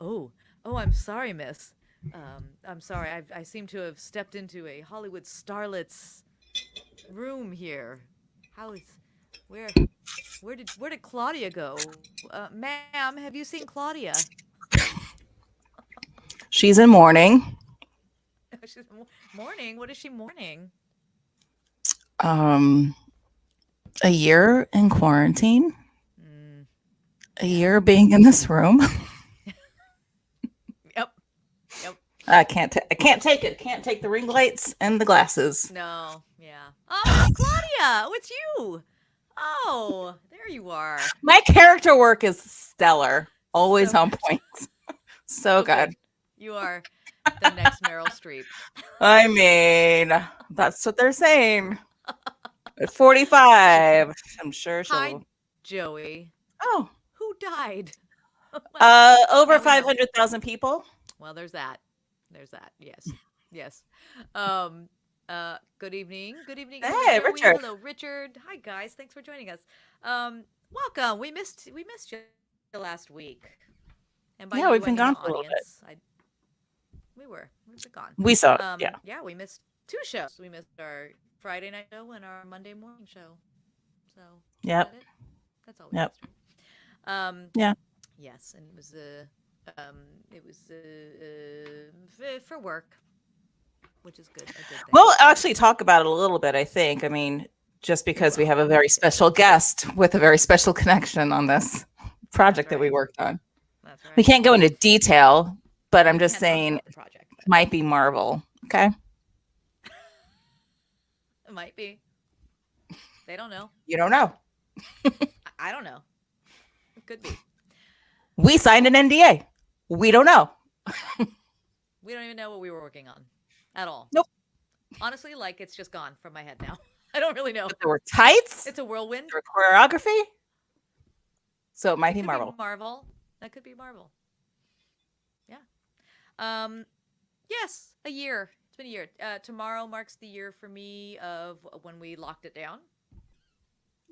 Oh, oh, I'm sorry, miss. I'm sorry. I seem to have stepped into a Hollywood starlet's room here. How is where where did Claudia go? Ma'am, have you seen Claudia? She's in mourning. She's mourning. What is she mourning? Um, a year in quarantine, Mm, a yeah. year being in this room. Yep. Yep. I can't take it. Can't take the ring lights and the glasses. No. Yeah. Oh, Claudia. Oh, it's you. Oh, there you are. My character work is stellar. Always So on good. point. So So good. good. You are the next Meryl Streep. I mean, that's what they're saying. At 45, I'm sure Hi, she'll. Joey. Oh, Who died? Well, over now we know. 500,000 people. Well, there's that. There's that. Yes. Yes. Um good evening. Good evening. Hello Hey, Joey. Richard. Hello Richard. Hi guys. Thanks for joining us. Welcome. We missed you last week. And by you I mean the Yeah, we've been gone for a little audience. bit. We've been gone. We saw it. Yeah. Yeah, we missed two shows. We missed our Friday night show and our Monday morning show. So, is that Yep. it? That's all we Yep. missed, right? Yeah. Yes, and it was for work, which is good, a good thing. We'll actually talk about it a little bit, I think. I mean, just We because we will. have a very special guest with a very special connection on this That's project that we right. worked on. That's We right. can't go into detail, but I'm We just can't talk saying about the it project, but might be Marvel. Okay. it might be. They don't know. You don't know. I don't know. It could be. We signed an NDA. We don't know. We don't even know what we were working on at all. Nope. Honestly, like it's just gone from my head now. I don't really know. But there were tights, It's a whirlwind. there were choreography. So it might It be could be Marvel. Marvel. That could be Marvel. Yeah. Um, yes, a year. It's been a year. Tomorrow marks the year for me of when we locked it down.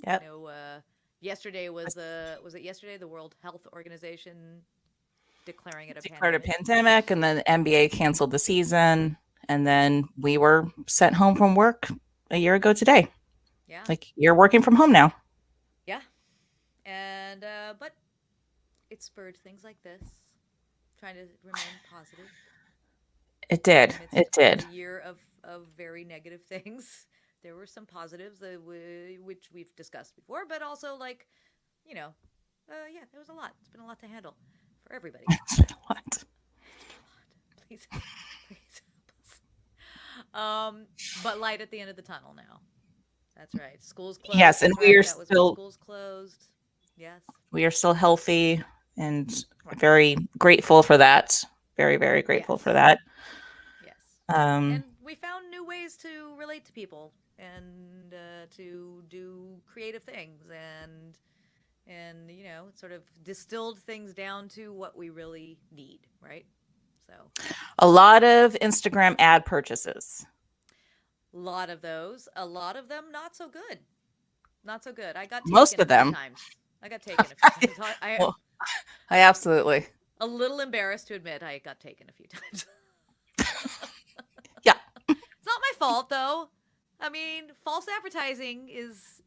Yep. You know, yesterday was it yesterday the World Health Organization declaring it a Declared a pandemic. pandemic, and then the NBA canceled the season. And then we were sent home from work a year ago today. Yeah, Like, you're working from home now. yeah, and but it spurred things like this, trying to remain positive It in the did. midst It of a did. year of very negative things. There were some positives which we've discussed before, but also like, you know, yeah, there was a lot. It's been a lot to handle for everybody. What? It's been a lot. Please, please help us. But light at the end of the tunnel now. That's right. Schools Yes, closed. and That's right. That was when schools closed. Yes. we are still healthy and Right. very grateful for that. Very, very grateful for Yes. that. Yes. Um, And we found new ways to relate to people and to do creative things and sort of distilled things down to what we really need, right? So a lot of Instagram ad purchases. a lot of those, a lot of them not so good. Not so good. I got Most taken a of few them. times. I got taken a few times. Well, I absolutely. A little embarrassed to admit I got taken a few times. Yeah. It's not my fault though. I mean, false advertising is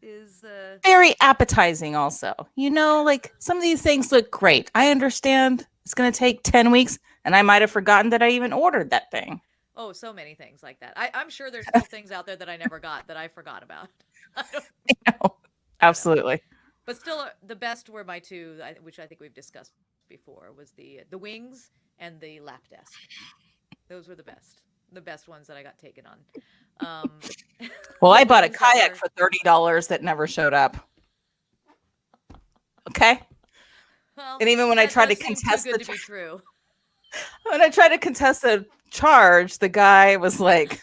Very appetizing also. Like, some of these things look great. I understand it's going to take 10 weeks, and I might have forgotten that I even ordered that thing. oh, so many things like that. I'm sure there's still things out there that I never got that I forgot about. I don't, No, I don't know. absolutely. But still, the best were my two, which I think we've discussed before, was the wings and the lap desk. Those were the best ones that I got taken on. Well, The I bought a wings that kayak were for $30 that never showed up. Okay. well, And even when I that tried to does seem too contest good to be true. the charge, the guy was like,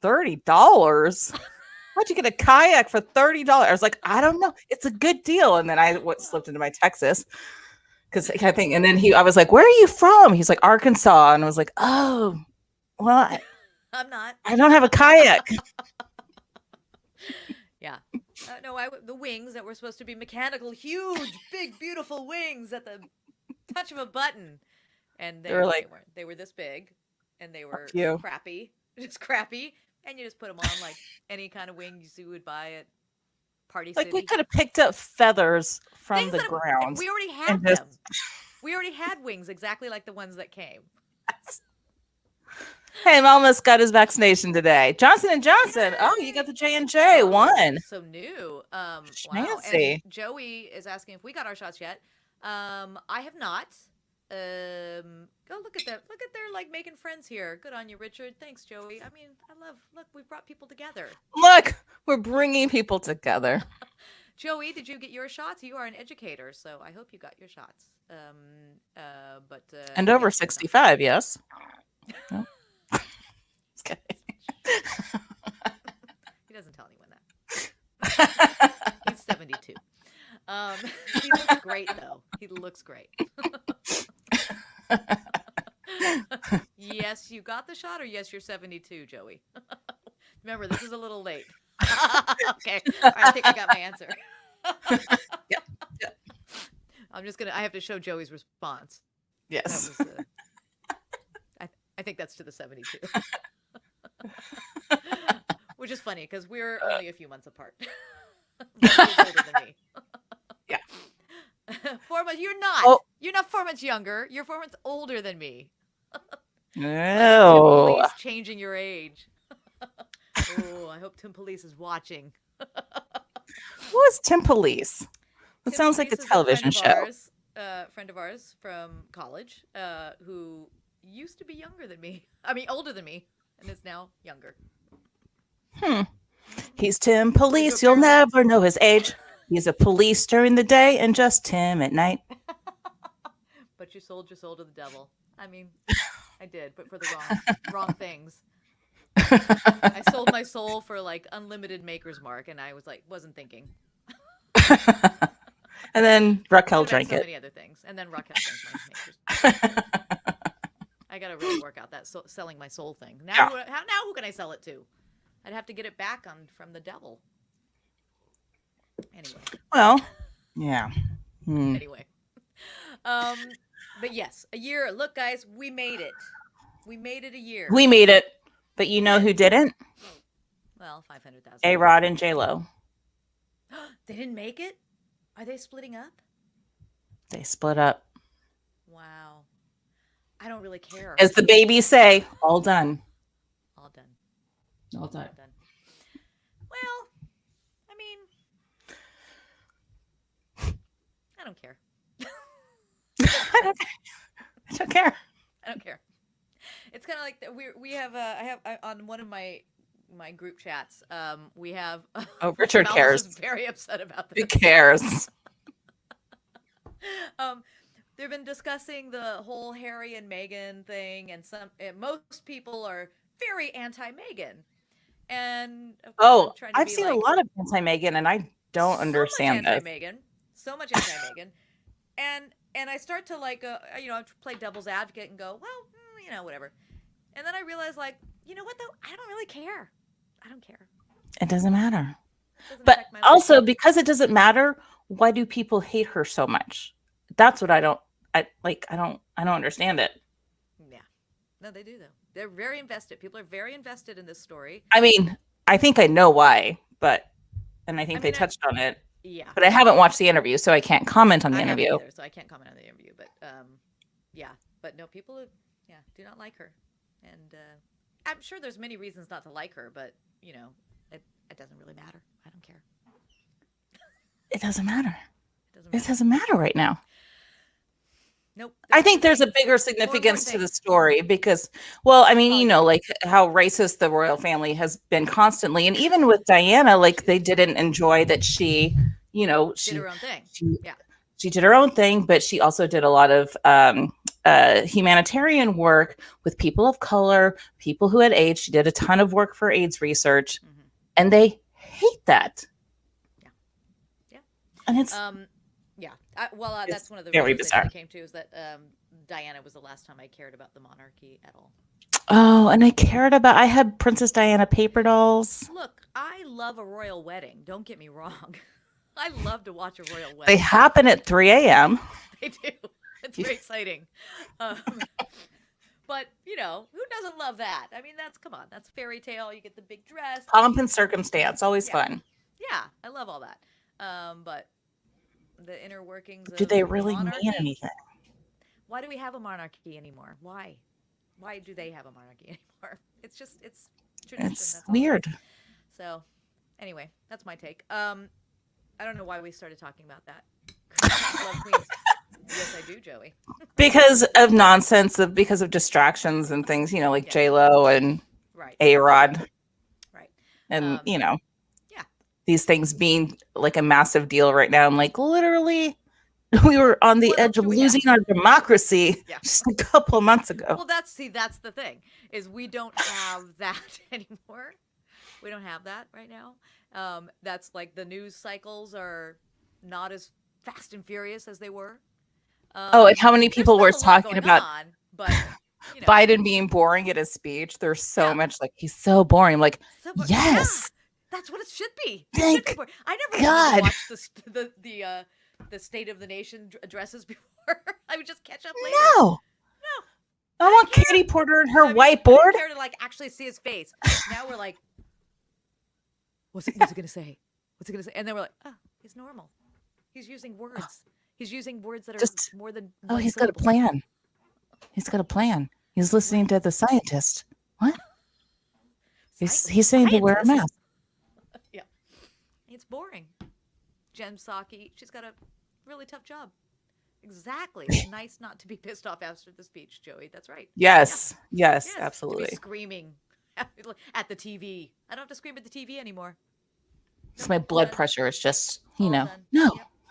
$30? How'd you get a kayak for $30? I was like, I don't know. It's a good deal. And then I slipped into my Texas because I think, and then I was like, where are you from? He's like, Arkansas. And I was like, oh, well, I'm not. I don't have a kayak. Yeah. No, the wings that were supposed to be mechanical, huge, big, beautiful wings that the touch of a button, and They were like, they were this big, and they were you. crappy, just crappy, and you just put them on like any kind of wings you would buy at Party Like we City. could have picked up feathers from Things the that ground we already and had just them. We already had wings exactly like the ones that came. Hey, Malmus got his vaccination today. Johnson and Johnson. Yay! Oh, you got the J&J one. So new. Wow. Fancy. And Joey is asking if we got our shots yet. I have not. Go look at them. Look at their like making friends here. Good on you, Richard. Thanks, Joey. I mean, look, we've brought people together. Look, we're bringing people together. Joey, did you get your shots? You are an educator, so I hope you got your shots. And over 65, yes. No. Okay. He doesn't tell anyone that. He's 72. He looks great, though. He looks great. Yes, you got the shot, or yes, you're 72, Joey. Remember, this is a little late. Okay. All right, I think I got my answer. Yeah. I have to show Joey's response. Yes. Was, I think that's to the 72. Which is funny because we're only a few months apart. He's older than me. Yeah. 4 months. You're not. Oh. You're not 4 months younger. You're 4 months older than me. No. Police changing your age. Oh, I hope Tim Police is watching. Who is Tim Police? It Tim sounds like a Police is television show. Friend of ours from college, who used to be younger than me. Older than me, and is now younger. He's Tim Police. You'll never know his age. He's a police during the day and just Tim at night. But you sold your soul to the devil. I mean, I did, but for the wrong things. I sold my soul for like unlimited Maker's Mark, and I wasn't thinking. And then Raquel drank it. So many other things, and then Raquel drank my Maker's Mark. I gotta really work out that selling my soul thing. Now, who can I sell it to? I'd have to get it back from the devil. Anyway. Well, yeah. Anyway. But yes, a year. Look, guys, we made it. We made it a year. We made it. But you know who didn't? Well, 500,000. A-Rod and J-Lo. They didn't make it? Are they splitting up? They split up. Wow. I don't really care. As the babies say, all done. All done. All done. Well, I mean, I don't care. I don't care. I don't care. It's kind of like we have I have on one of my group chats. We have Richard cares. Is very upset about this. Who cares? They've been discussing the whole Harry and Meghan thing, and most people are very anti-Meghan. And I've seen a lot of anti-Meghan, and I don't understand this. So much anti-Meghan, and I start to play devil's advocate and go, well, whatever. And then I realize, you know what though? I don't really care. I don't care. It doesn't matter. But also, because it doesn't matter, why do people hate her so much? That's what I don't understand it. Yeah. No, they do though. They're very invested. People are very invested in this story. I mean, I think I know why, and I think they touched on it. Yeah. But I haven't watched the interview, so I can't comment on the interview. Either, so I can't comment on the interview. But yeah. But no, people do not like her. And I'm sure there's many reasons not to like her, but it doesn't really matter. I don't care. It doesn't matter. It doesn't matter right now. Nope. I think there's a bigger significance to the story because, well, I mean, like how racist the royal family has been constantly. And even with Diana, they didn't enjoy that she did her own thing. She did her own thing, but she also did a lot of humanitarian work with people of color, people who had AIDS. She did a ton of work for AIDS research, and they hate that. Yeah. And it's... yeah. That's one of the very reasons bizarre. I came to is that Diana was the last time I cared about the monarchy at all. Oh, and I had Princess Diana paper dolls. Look, I love a royal wedding. Don't get me wrong. I love to watch a royal wedding. They happen at 3 a.m. They do. It's very exciting. Um, but who doesn't love that? I mean, come on, that's fairy tale. You get the big dress. Pomp and circumstance, always fun. Yeah, I love all that. But the inner workings Do of they really monarchy. mean anything? Why do we have a monarchy anymore? Why? Why do they have a monarchy anymore? It's tradition. It's That's all weird. So, anyway, that's my take. I don't know why we started talking about that. Love queens. Yes, I do, Joey. Because of nonsense, because of distractions and things, like J-Lo and A-Rod. Right. And, yeah. These things being like a massive deal right now. I'm like, literally, we were on the edge of losing our democracy just a couple of months ago. Well, that's the thing, is we don't have that anymore. We don't have that right now. That's like the news cycles are not as fast and furious as they were. And how many people were talking about but, Biden being boring at his speech? There's so much like, he's so boring. I'm like, yes. Yeah, that's what it should be. Thank I never watched the State of the Nation addresses before. I would just catch up later. No. I want Katie Porter and her whiteboard. I didn't care to actually see his face. Now we're like, what's he gonna say? What's he gonna say? And then we're like, oh, he's normal. He's using words. He's using words that are more than one he's syllable. got a plan. He's got a plan. He's listening to the scientist. What? He's saying to wear a mask. Yeah. It's boring. Jen Psaki, she's got a really tough job. Exactly. It's nice not to be pissed off after the speech, Joey. That's right. Yes, absolutely. To be screaming at the TV. I don't have to scream at the TV anymore. So my blood pressure is just, no,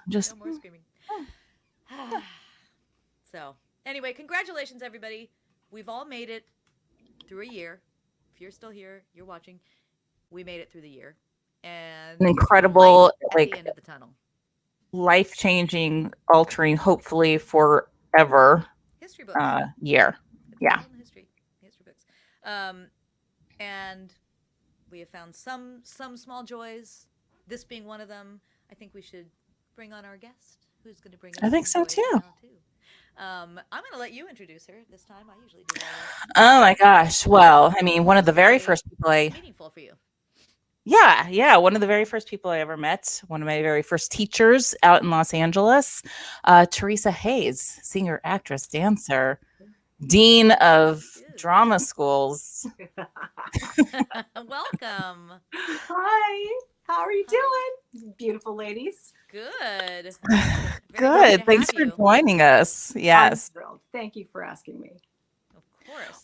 just no more screaming. So, anyway, congratulations, everybody. We've all made it through a year. If you're still here, you're watching. We made it through the year, and an incredible, at the end of the tunnel. Life-changing, altering, hopefully forever history books. Year. Yeah. History books. And we have found some small joys. This being one of them. I think we should bring on our guest, who's going to bring us. I think so too. I'm going to let you introduce her this time. I usually do that. Oh my gosh! Well, I mean, one of the very first people meaningful for you. Yeah. One of the very first people I ever met, one of my very first teachers out in Los Angeles, Theresa Hayes, singer, actress, dancer, dean of drama schools. Welcome. Hi. How are you doing, beautiful ladies? Good. Good. Thanks for joining us. Yes. I'm thrilled. Thank you for asking me.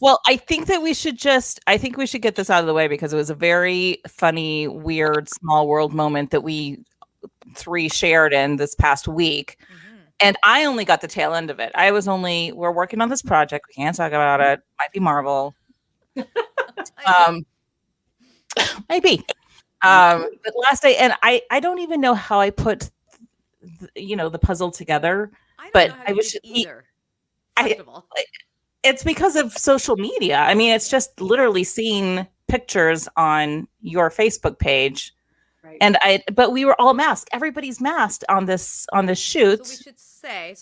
Well, I think we should get this out of the way because it was a very funny, weird, small world moment that we three shared in this past week. Mm-hmm. And I only got the tail end of it. We're working on this project. We can't talk about it. Might be Marvel. Maybe. But last day, and I don't even know how I put, the puzzle together. I wish either. First of all. It's because of social media. I mean, it's just literally seeing pictures on your Facebook page. Right. But we were all masked. Everybody's masked on this shoot. So we should say,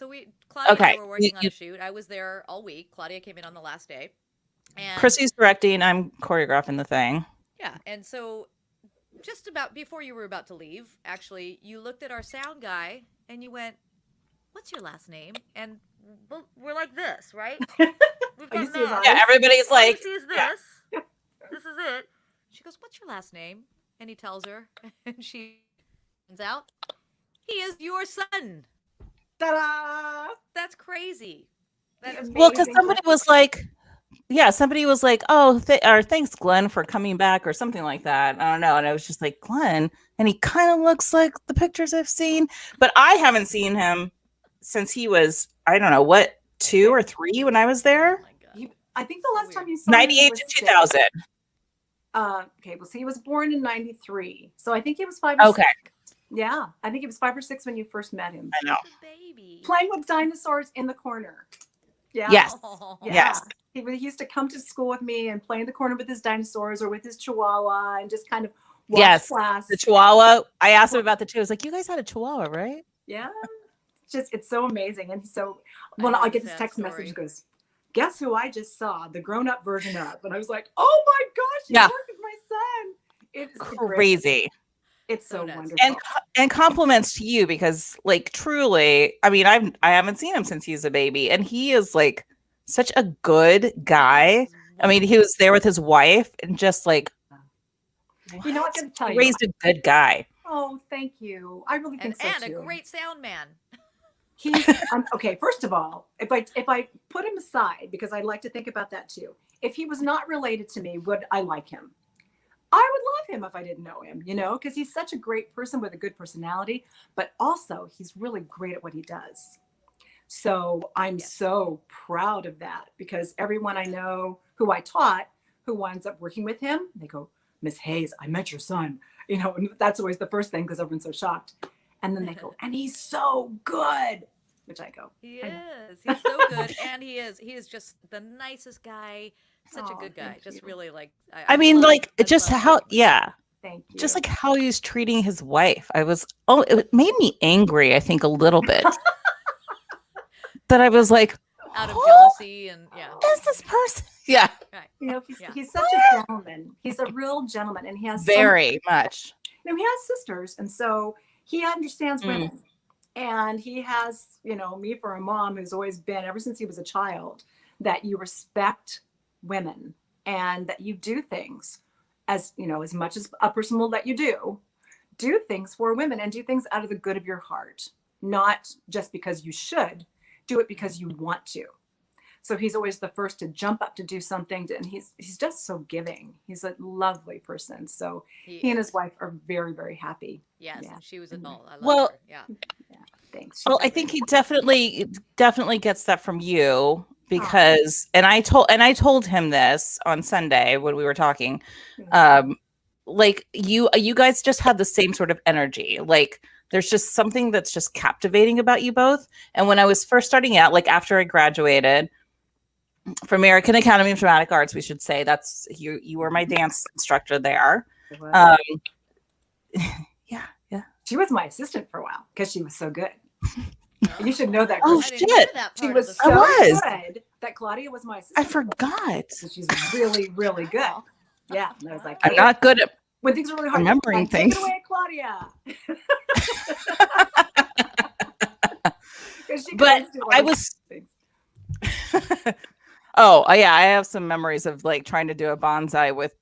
Claudia and I were working on a shoot. I was there all week. Claudia came in on the last day. And Chrissy's directing. I'm choreographing the thing. Yeah. And so just about before you were about to leave, actually, you looked at our sound guy and you went, "What's your last name?" And we're like this, right? Everybody's like, "This is this. Yeah. This is it." She goes, "What's your last name?" And he tells her, and she finds out he is your son. Ta-da! That's crazy. Well, because somebody was like, "Oh, thanks, Glenn, for coming back," or something like that. I don't know. And I was just like, Glenn, and he kind of looks like the pictures I've seen, but I haven't seen him since he was, I don't know, what, 2 or 3 when I was there? Oh I think the last time you saw 98 to 2000. Okay, well, so he was born in 93. So I think he was 5 or 6. Yeah, I think he was 5 or 6 when you first met him. I know. Baby. Playing with dinosaurs in the corner. Yeah. Yes. Yeah. Yes. He used to come to school with me and play in the corner with his dinosaurs or with his chihuahua and just kind of watch class. The chihuahua. I asked him about the two. I was like, "You guys had a chihuahua, right?" Yeah. it's so amazing. And so I when have I a get this sad text message, story. it goes, guess who I just saw, the grown-up version of. And I was like, oh my gosh, you Yeah. work with my son. It's the greatest. Crazy. It's So so nuts. wonderful. And compliments to you, because like truly, I mean, I haven't seen him since he's a baby, and he is like such a good guy. Yes, I mean, he was there with his wife, and just like, You know, I'm going to tell you. raised a good guy. Oh, thank you. I really think so and too. a great sound man. He's okay. First of all, if I put him aside, because I like to think about that too. If he was not related to me, would I like him? I would love him if I didn't know him, you know, because he's such a great person with a good personality, but also he's really great at what he does. So I'm so proud of that, because everyone I know who I taught who winds up working with him, they go, Miss Hayes, I met your son, you know, and that's always the first thing because everyone's so shocked. And then they go, and he's so good, which I go, He I know. is. He's so good, and he is just the nicest guy. Such a Oh, good guy. thank Just you. really like. I mean, like I just love how, working with him. yeah, Thank you. just like how he was treating his wife. It made me angry, I think, a little bit. That I was like, Out of who jealousy and is this person? Yeah, Right. you know, Yeah. he's such a gentleman. He's a real gentleman, and he has very much. you know, he has sisters, and so he understands Mm. women. And he has, you know, me for a mom who's always been, ever since he was a child, that you respect women and that you do things, as, you know, as much as a person will let you do things for women, and do things out of the good of your heart, not just because you should, do it because you want to. So he's always the first to jump up to do something, and he's just so giving. He's a lovely person. So he and his wife are very, very happy. Yes, Yeah. and she was a doll. I love Well, her. Yeah. Thanks. well, She's I great. think he definitely gets that from you, because, and I told him this on Sunday when we were talking, like you guys just have the same sort of energy. Like there's just something that's just captivating about you both. And when I was first starting out, like after I graduated from American Academy of Dramatic Arts, we should say, that's you were my dance instructor there. Yeah. She was my assistant for a while because she was so good. You should know that. Oh girl. shit! She was so good that Claudia was my assistant. I forgot. So she's really, really good. Yeah, and I was like, I'm not good at when things are really hard. remembering things. Take it away, Claudia. But I was. Oh yeah, I have some memories of like trying to do a bonsai with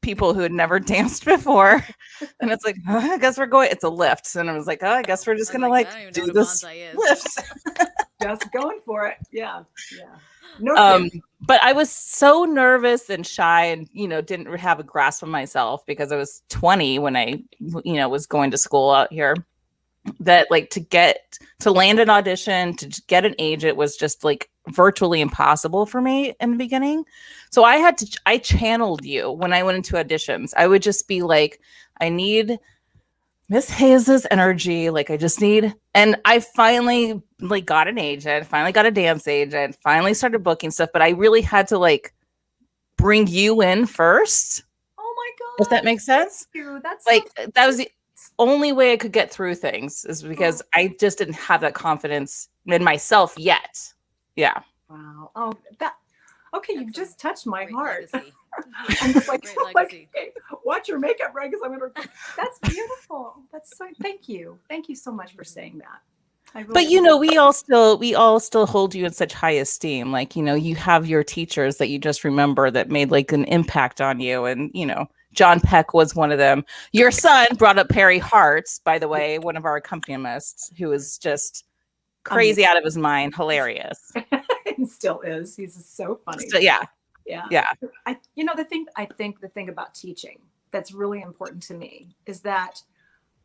people who had never danced before, and it's like, I guess we're going. It's a lift, and I was like, I guess we're just gonna like do this lift. Just going for it. Yeah. No. But I was so nervous and shy, and didn't have a grasp of myself because I was 20 when I was going to school out here. That like to land an audition, to get an agent was just like virtually impossible for me in the beginning. So I channeled you when I went into auditions. I would just be like, I need Miss Hayes's energy. Like I just need, and I finally like got an agent, finally got a dance agent, finally started booking stuff, but I really had to like bring you in first. Oh my God. If that makes sense. That's like, that was the only way I could get through things, is because I just didn't have that confidence in myself yet. Yeah. Wow. Oh, okay. You've just touched my heart. I'm just like, okay, watch your makeup, right? Because I'm gonna. That's beautiful. That's so. Thank you. Thank you so much for saying that. But we all still hold you in such high esteem. Like you have your teachers that you just remember that made like an impact on you, and John Peck was one of them. Your son brought up Perry Hartz, by the way, one of our accompanimists, who is just crazy out of his mind, hilarious. And still is. He's so funny. So, yeah. I think the thing about teaching that's really important to me is that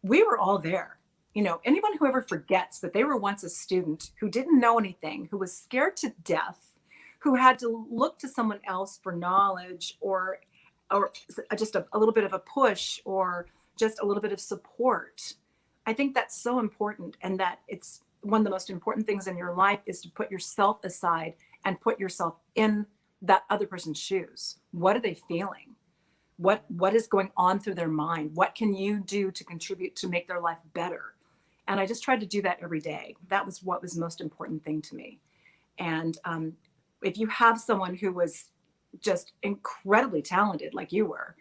we were all there. Anyone who ever forgets that they were once a student who didn't know anything, who was scared to death, who had to look to someone else for knowledge or just a little bit of a push or just a little bit of support. I think that's so important, and that it's one of the most important things in your life is to put yourself aside and put yourself in that other person's shoes. What are they feeling? What is going on through their mind? What can you do to contribute to make their life better? And I just tried to do that every day. That was what was the most important thing to me. And if you have someone who was just incredibly talented like you were,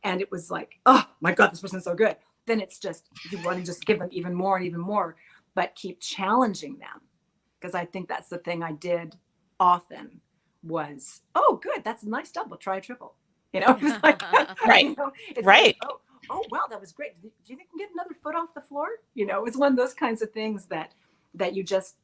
and it was like, oh my God, this person's so good, then it's just, you want to just give them even more and even more, but keep challenging them. Because I think that's the thing I did often was, oh, good, that's a nice double, try a triple. You know, it's like, Right. you know, it's Right. like, oh, wow, that was great. Do you think you can get another foot off the floor? You know, it's one of those kinds of things that you just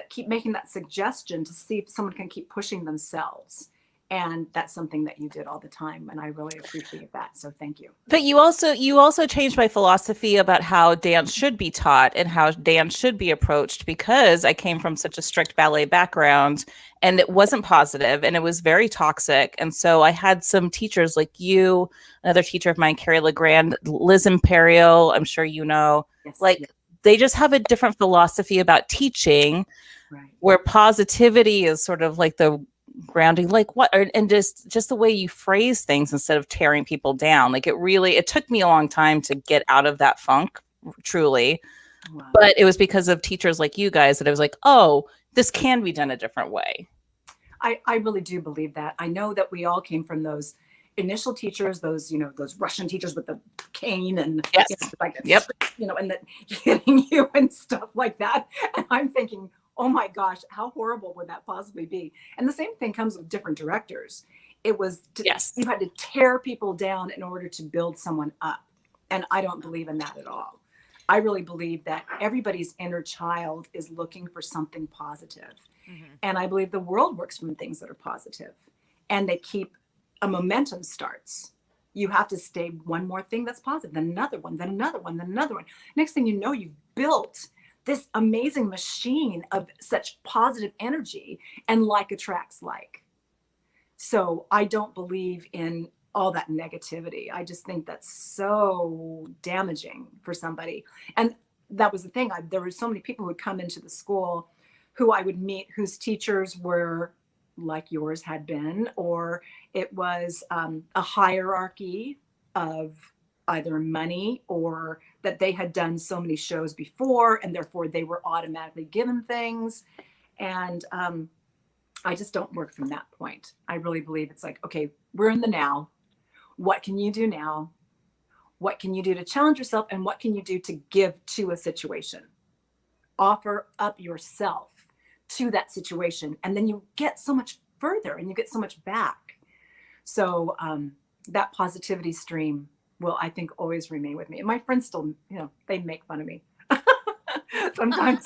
keep making that suggestion to see if someone can keep pushing themselves. And that's something that you did all the time. And I really appreciate that. So thank you. But you also changed my philosophy about how dance should be taught and how dance should be approached, because I came from such a strict ballet background and it wasn't positive and it was very toxic. And so I had some teachers like you, another teacher of mine, Carrie Legrand, Liz Imperio, I'm sure you know, Yes. like Yes. they just have a different philosophy about teaching, Right. where positivity is sort of like the grounding, like what, and just the way you phrase things instead of tearing people down. Like it took me a long time to get out of that funk, truly. Wow. But it was because of teachers like you guys that I was like, oh, this can be done a different way. I really do believe that. I know that we all came from those initial teachers, those, you know, those Russian teachers with the cane and Yes. you know, like Yep. you know, and that hitting you and stuff like that. And I'm thinking, oh my gosh, how horrible would that possibly be? And the same thing comes with different directors. It was Yes. you had to tear people down in order to build someone up. And I don't believe in that at all. I really believe that everybody's inner child is looking for something positive. Mm-hmm. And I believe the world works from things that are positive. And they keep a momentum starts. You have to stay one more thing that's positive, then another one, then another one, then another one. Next thing you know, you've built this amazing machine of such positive energy, and like attracts like. So I don't believe in all that negativity. I just think that's so damaging for somebody. And that was the thing. There were so many people who would come into the school who I would meet whose teachers were like yours had been, or it was a hierarchy of either money or that they had done so many shows before and therefore they were automatically given things. And I just don't work from that point. I really believe it's like, okay, we're in the now. What can you do now? What can you do to challenge yourself? And what can you do to give to a situation? Offer up yourself to that situation. And then you get so much further and you get so much back. So that positivity stream will, I think, always remain with me. And my friends still, you know, they make fun of me. Sometimes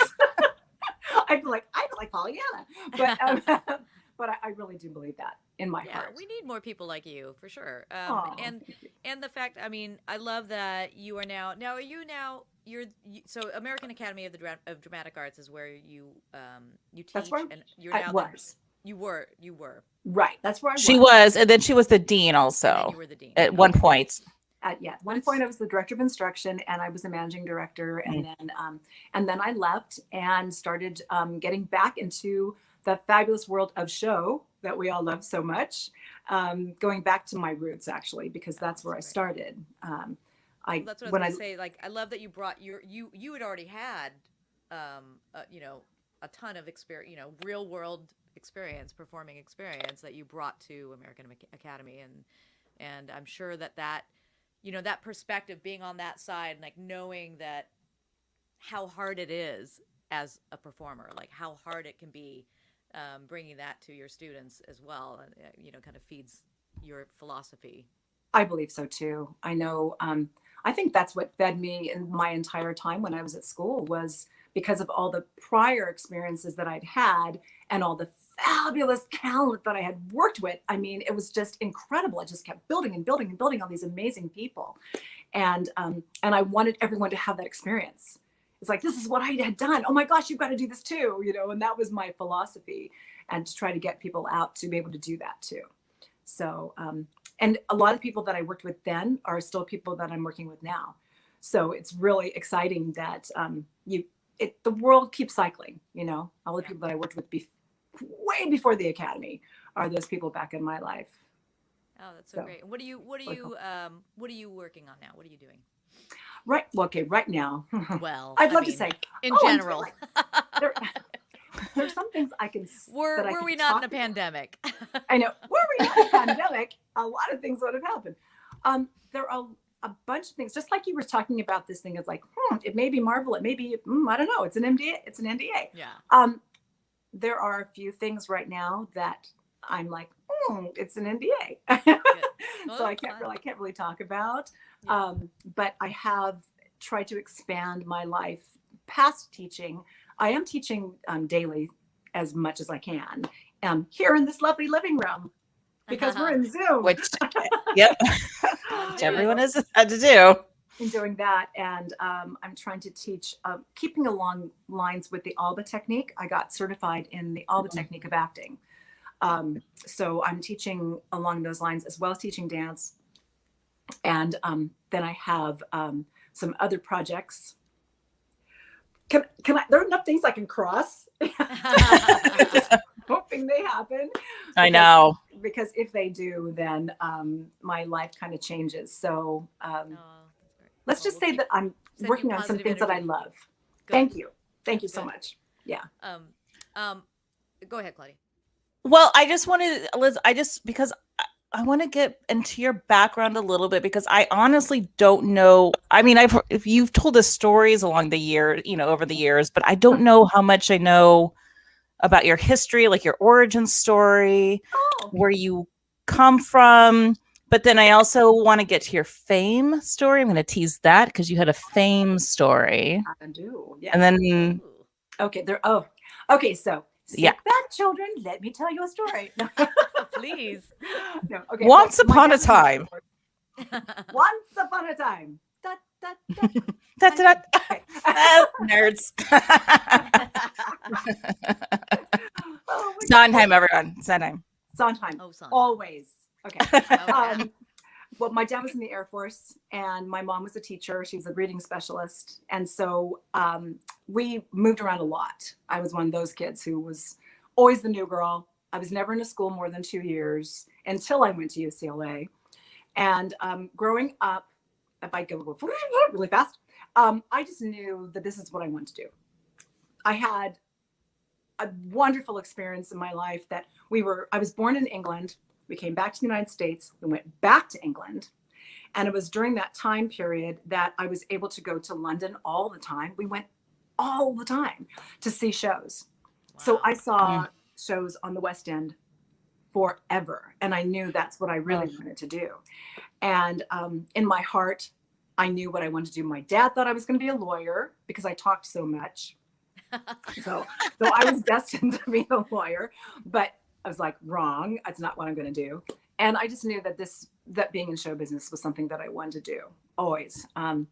I feel like Pollyanna, but I really do believe that in my heart. We need more people like you for sure. Aw, And the fact, I mean, I love that you are now. Now, are you now? So American Academy of of Dramatic Arts is where you teach, That's where and you're I now. was. You were Right. That's where I was. She was, and then she was the dean and also then you were the dean at one point. At one point I was the director of instruction and I was the managing director, and then I left and started getting back into the fabulous world of show that we all love so much, going back to my roots actually, because that's where I started. That's what I was going to say. Like, I love that you brought you had already had, you know, a ton of experience, you know, real world experience, performing experience that you brought to American Academy, and I'm sure that you know, that perspective, being on that side, like knowing that how hard it is as a performer, like how hard it can be, bringing that to your students as well, and you know, kind of feeds your philosophy. I believe so too. I know. I think that's what fed me in my entire time when I was at school, was because of all the prior experiences that I'd had and all the fabulous talent that I had worked with. I mean, it was just incredible. I just kept building and building and building all these amazing people. And I wanted everyone to have that experience. It's like, this is what I had done. Oh my gosh, you've got to do this too, you know, and that was my philosophy, and to try to get people out to be able to do that too. So, and a lot of people that I worked with then are still people that I'm working with now. So it's really exciting that the world keeps cycling, you know. All the people that I worked with way before the academy are those people back in my life. Oh, that's so great. And what are you working on now? What are you doing? Right. Well, okay. Right now, Well, I'd I love to mean, say, in oh, general. there, there's some things I can that I Were can we not in talk a about. pandemic? I know. Were we not in a pandemic, a lot of things would have happened. There are a bunch of things, just like you were talking about this thing. It's like, it may be Marvel, it may be, I don't know. It's an NDA. It's an NDA. Yeah. There are a few things right now that I'm like, it's an NDA. Well, So I can't really talk about. Yeah. But I have tried to expand my life past teaching. I am teaching daily as much as I can here in this lovely living room because we're in Zoom. Which, yep, which everyone has had to do. In doing that, and I'm trying to teach, keeping along lines with the Alba technique. I got certified in the Alba technique of acting. So I'm teaching along those lines as well as teaching dance. And then I have some other projects. Can I, there are enough things I can cross. Just hoping they happen. I know. Because if they do, then my life kind of changes. So let's just say that I'm working on some things that I love. Good. Thank you. Thank you so much. Yeah. Go ahead, Claudia. Well, I just wanted, Liz, because I want to get into your background a little bit because I honestly don't know. I mean, if you've told us stories along the year, over the years, but I don't know how much I know about your history, like your origin story, where you come from. But then I also want to get to your fame story. I'm going to tease that because you had a fame story. I do. Yes. And then, okay, okay. So sit back, children. Let me tell you a story. Please. No, okay. Once upon a time. Once upon a time. Okay. Nerds. Sondheim, everyone. Sondheim. Sondheim. Oh, Sondheim. Always. Okay. Well, my dad was in the Air Force and my mom was a teacher. She was a reading specialist. And so we moved around a lot. I was one of those kids who was always the new girl. I was never in a school more than 2 years until I went to UCLA. And growing up, if I go really fast, I just knew that this is what I wanted to do. I had a wonderful experience in my life that I was born in England. We came back to the United States. We went back to England. And it was during that time period that I was able to go to London all the time. We went all the time to see shows. Wow. So I saw shows on the West End forever. And I knew that's what I really wanted to do. And in my heart, I knew what I wanted to do. My dad thought I was going to be a lawyer because I talked so much. So I was destined to be a lawyer, but I was like, wrong. That's not what I'm going to do. And I just knew that being in show business was something that I wanted to do always. I'm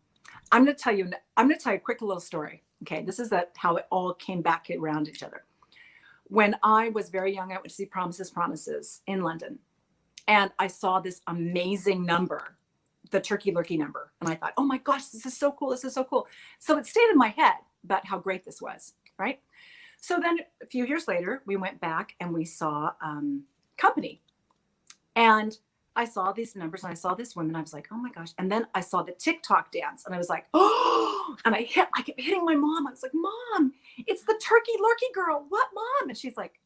going to tell you a quick little story. Okay. This is how it all came back around each other. When I was very young, I went to see Promises in London. And I saw this amazing number, the Turkey Lurkey number. And I thought, oh my gosh, this is so cool. This is so cool. So it stayed in my head about how great this was, right? So then a few years later, we went back and we saw Company. And I saw these numbers and I saw this woman. I was like, oh my gosh. And then I saw the TikTok dance and I was like, oh, and I kept hitting my mom. I was like, Mom, it's the Turkey Lurkey girl. What, Mom? And she's like,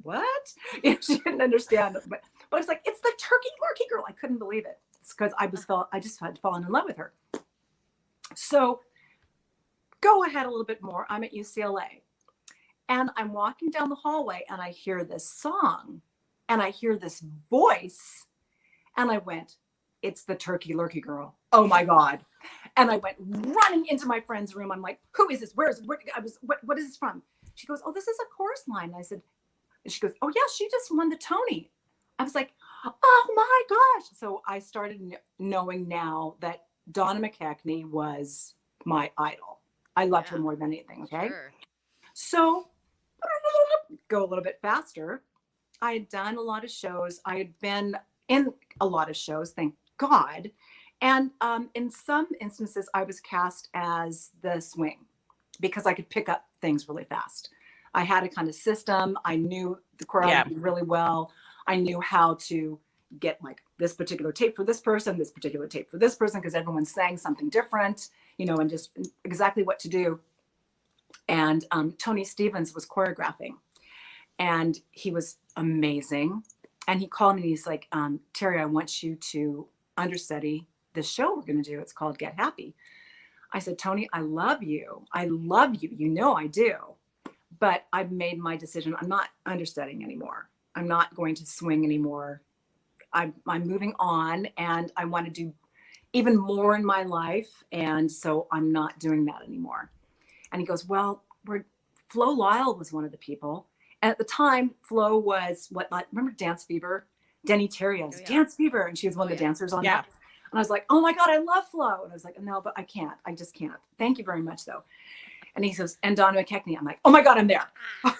what? She didn't understand. But I was like, it's the Turkey Lurkey girl. I couldn't believe it. It's because I just had fallen in love with her. So go ahead a little bit more. I'm at UCLA and I'm walking down the hallway and I hear this song and I hear this voice and I went, it's the Turkey Lurkey girl. Oh my God. And I went running into my friend's room. I'm like, who is this? What is this from? She goes, oh, this is a chorus line. I said, and she goes, oh yeah, she just won the Tony. I was like, oh my gosh. So I started knowing now that Donna McKechnie was my idol. I loved her more than anything. Okay. Sure. So go a little bit faster. I had done a lot of shows. I had been in a lot of shows, thank God. And in some instances, I was cast as the swing because I could pick up things really fast. I had a kind of system. I knew the choreography really well. I knew how to, get like this particular tape for this person, this particular tape for this person, because everyone's saying something different, and just exactly what to do. And Tony Stevens was choreographing, and he was amazing. And he called me and he's like, Terry, I want you to understudy this show we're going to do. It's called Get Happy. I said, Tony, I love you. I love you. I do. But I've made my decision. I'm not understudying anymore. I'm not going to swing anymore. I'm moving on, and I want to do even more in my life. And so I'm not doing that anymore. And he goes, well, Flo Lyle was one of the people. And at the time, Flo was remember Dance Fever? Denny Terrier's Dance Fever. And she was one of the dancers on that. And I was like, oh my God, I love Flo. And I was like, no, but I can't. I just can't. Thank you very much, though. And he says, and Donna McKechnie. I'm like, oh my God, I'm there. I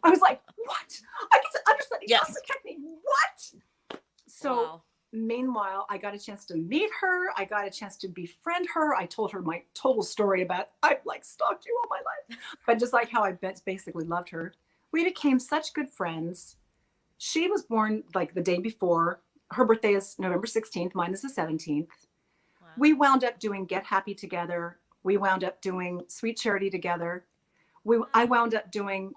was like, what? I get to understudy Donna McKechnie. What? So meanwhile, I got a chance to meet her. I got a chance to befriend her. I told her my total story about I've like stalked you all my life, but just like how I basically loved her. We became such good friends. She was born like the day before. Her birthday is November 16th. Mine is the 17th. Wow. We wound up doing Get Happy together. We wound up doing Sweet Charity together. I wound up doing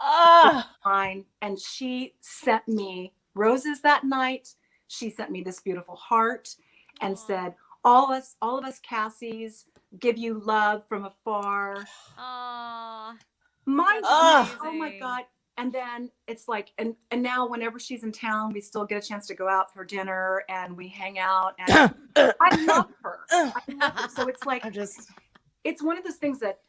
mine, and she sent me roses that night. She sent me this beautiful heart and said, all of us Cassies give you love from afar. Aww. Oh my God. And then it's like, and now whenever she's in town, we still get a chance to go out for dinner and we hang out, and I love her. So it's like, it's one of those things that,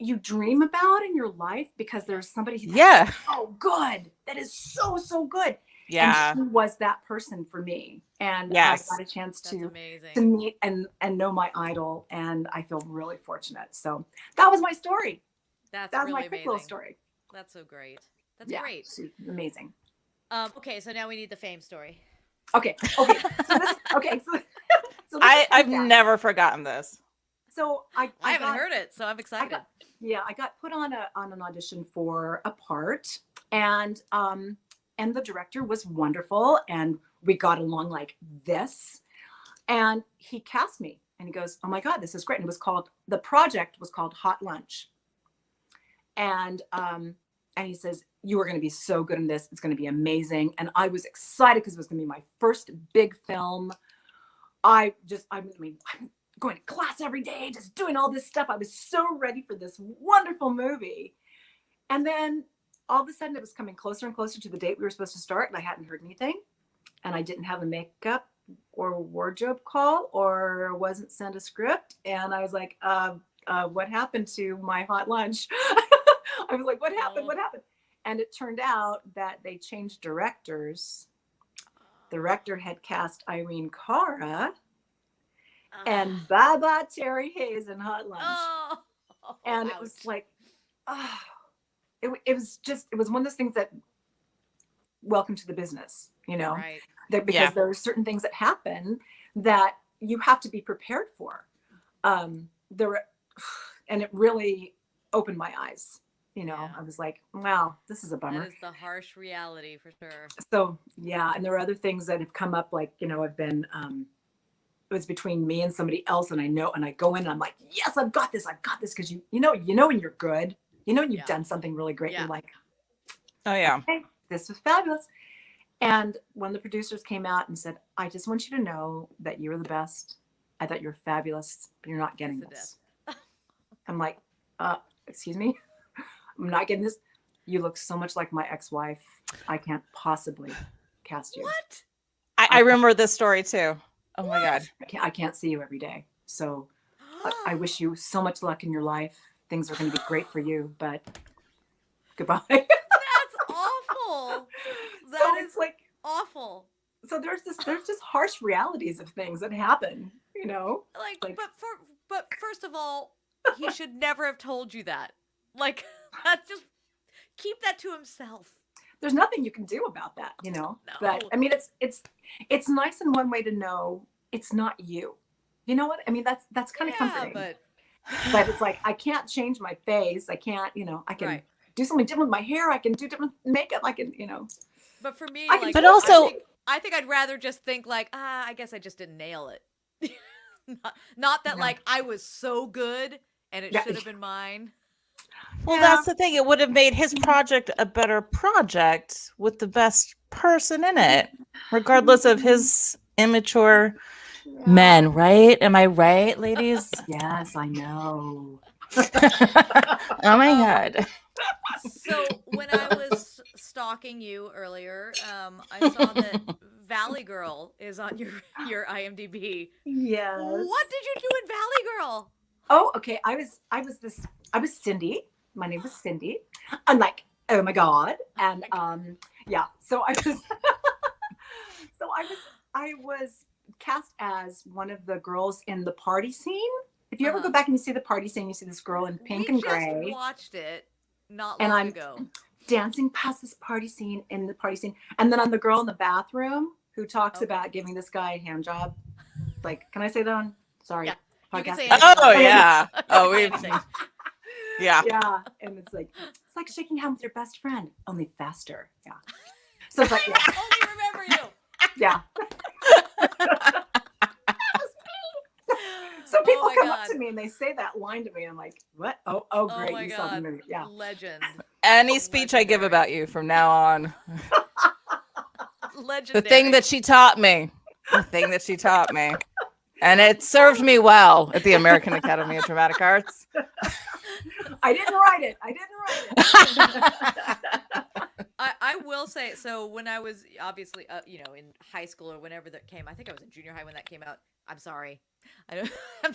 you dream about in your life, because there's somebody that's so good. That is so, so good. Yeah. And she was that person for me. And I got a chance to meet and know my idol. And I feel really fortunate. So that was my story. That was really my quick little story. That's so great. That's great. She's amazing. Okay, so now we need the fame story. Okay. So I've never forgotten this. So I haven't heard it, so I'm excited. I got put on an audition for a part, and the director was wonderful, and we got along like this. And he cast me, and he goes, "Oh my God, this is great!" And the project was called Hot Lunch. And he says, "You are going to be so good in this. It's going to be amazing." And I was excited because it was going to be my first big film. I'm going to class every day, just doing all this stuff. I was so ready for this wonderful movie. And then all of a sudden it was coming closer and closer to the date we were supposed to start, and I hadn't heard anything. And I didn't have a makeup or wardrobe call, or wasn't sent a script. And I was like, what happened to my hot lunch? I was like, what happened? And it turned out that they changed directors. The director had cast Irene Cara and Baba Terry Hayes in Hot Lunch. And it was like, it was one of those things that, welcome to the business, right. Because there are certain things that happen that you have to be prepared for. And it really opened my eyes. I was like, wow, this is a bummer. That is the harsh reality for sure. So, and there are other things that have come up, like, I've been, it was between me and somebody else, and I go in and I'm like, yes, I've got this. Cause you know, when you're good, when you've done something really great, you're like, oh yeah, okay, this was fabulous. And when the producers came out and said, I just want you to know that you were the best. I thought you were fabulous, but you're not getting this. I'm like, excuse me? I'm not getting this. You look so much like my ex-wife. I can't possibly cast you. What? I remember this story too. Oh my God. I can't see you every day. So I wish you so much luck in your life. Things are going to be great for you, but goodbye. That's awful. That is like awful. So there's just harsh realities of things that happen, But first of all, he should never have told you that. Like, that's just, keep that to himself. There's nothing you can do about that, No. But I mean, it's nice in one way to know it's not you. You know what? I mean, that's kind of comforting. But it's like, I can't change my face. I can't, I can do something different with my hair. I can do different makeup. I can, But for me, I think I'd rather just think like, I guess I just didn't nail it. Not that Yeah. like I was so good and it Yeah. should have been mine. Well, Yeah. that's the thing. It would have made his project a better project with the best person in it, regardless of his immature Yeah. men, right? Am I right, ladies? Yes, I know. Oh my God. So when I was stalking you earlier, I saw that Valley Girl is on your IMDb. Yes. What did you do in Valley Girl? Oh, okay. I was Cindy. My name was Cindy. I'm like, oh my God. And yeah. So I was I was cast as one of the girls in the party scene. If you ever go back and you see the party scene, you see this girl in pink and gray. We just watched it not And long I'm ago. dancing past this party scene in the party scene. And then I'm the girl in the bathroom who talks about giving this guy a hand job. Like, can I say that on? Sorry. Yeah. You can Podcast? say anything. Oh yeah. Oh, we. we. Yeah. Yeah. And it's like shaking hands with your best friend, only faster. Yeah. So it's like, yeah. I only remember you. Yeah. So people my come God. up to me and they say that line to me. I'm like, what? Oh, great. my You saw the God. movie. Yeah. Legend. Any speech I give about you from now on, Legendary. the thing that she taught me, and it served me well at the American Academy of Dramatic Arts. I didn't write it. I will say, so when I was obviously, in high school or whenever that came, I think I was in junior high when that came out. I'm sorry. I'm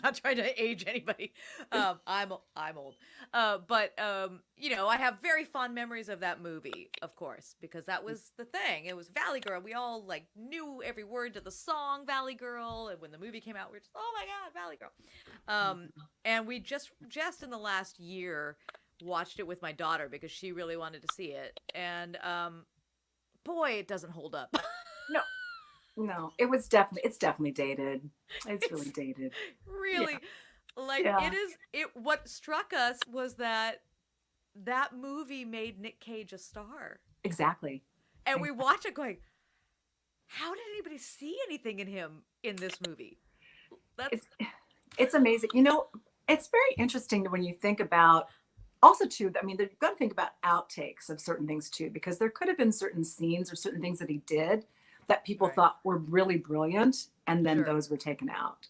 not trying to age anybody. I'm old. But I have very fond memories of that movie, of course, because that was the thing. It was Valley Girl. We all like knew every word to the song Valley Girl. And when the movie came out, we were just, oh my God, Valley Girl. And we just in the last year watched it with my daughter because she really wanted to see it. And boy, it doesn't hold up. No, it's definitely dated. It's really dated. Really, Yeah. What struck us was that movie made Nick Cage a star. Exactly. And we watch it going, how did anybody see anything in him in this movie? It's amazing. It's very interesting when you think about also too, I mean, you've got to think about outtakes of certain things too, because there could have been certain scenes or certain things that he did that people thought were really brilliant. And then those were taken out,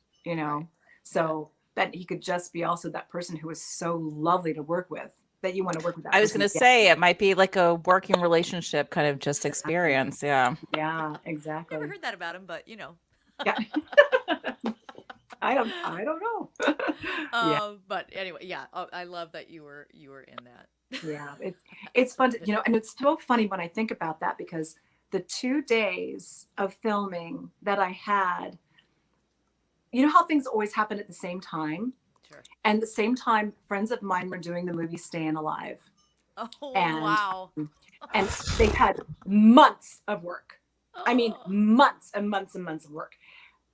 so that he could just be also that person who was so lovely to work with that you want to work with that I was going to say it might be like a working relationship kind of just experience. Yeah. Yeah, exactly. Never heard that about him, but Yeah. I don't know. But anyway, yeah, I love that you were in that. Yeah, it's fun to, and it's so funny when I think about that because the 2 days of filming that I had, how things always happen at the same time. Sure. And the same time, friends of mine were doing the movie Staying Alive. Oh, wow. wow. And they had months of work. I mean, months and months and months of work.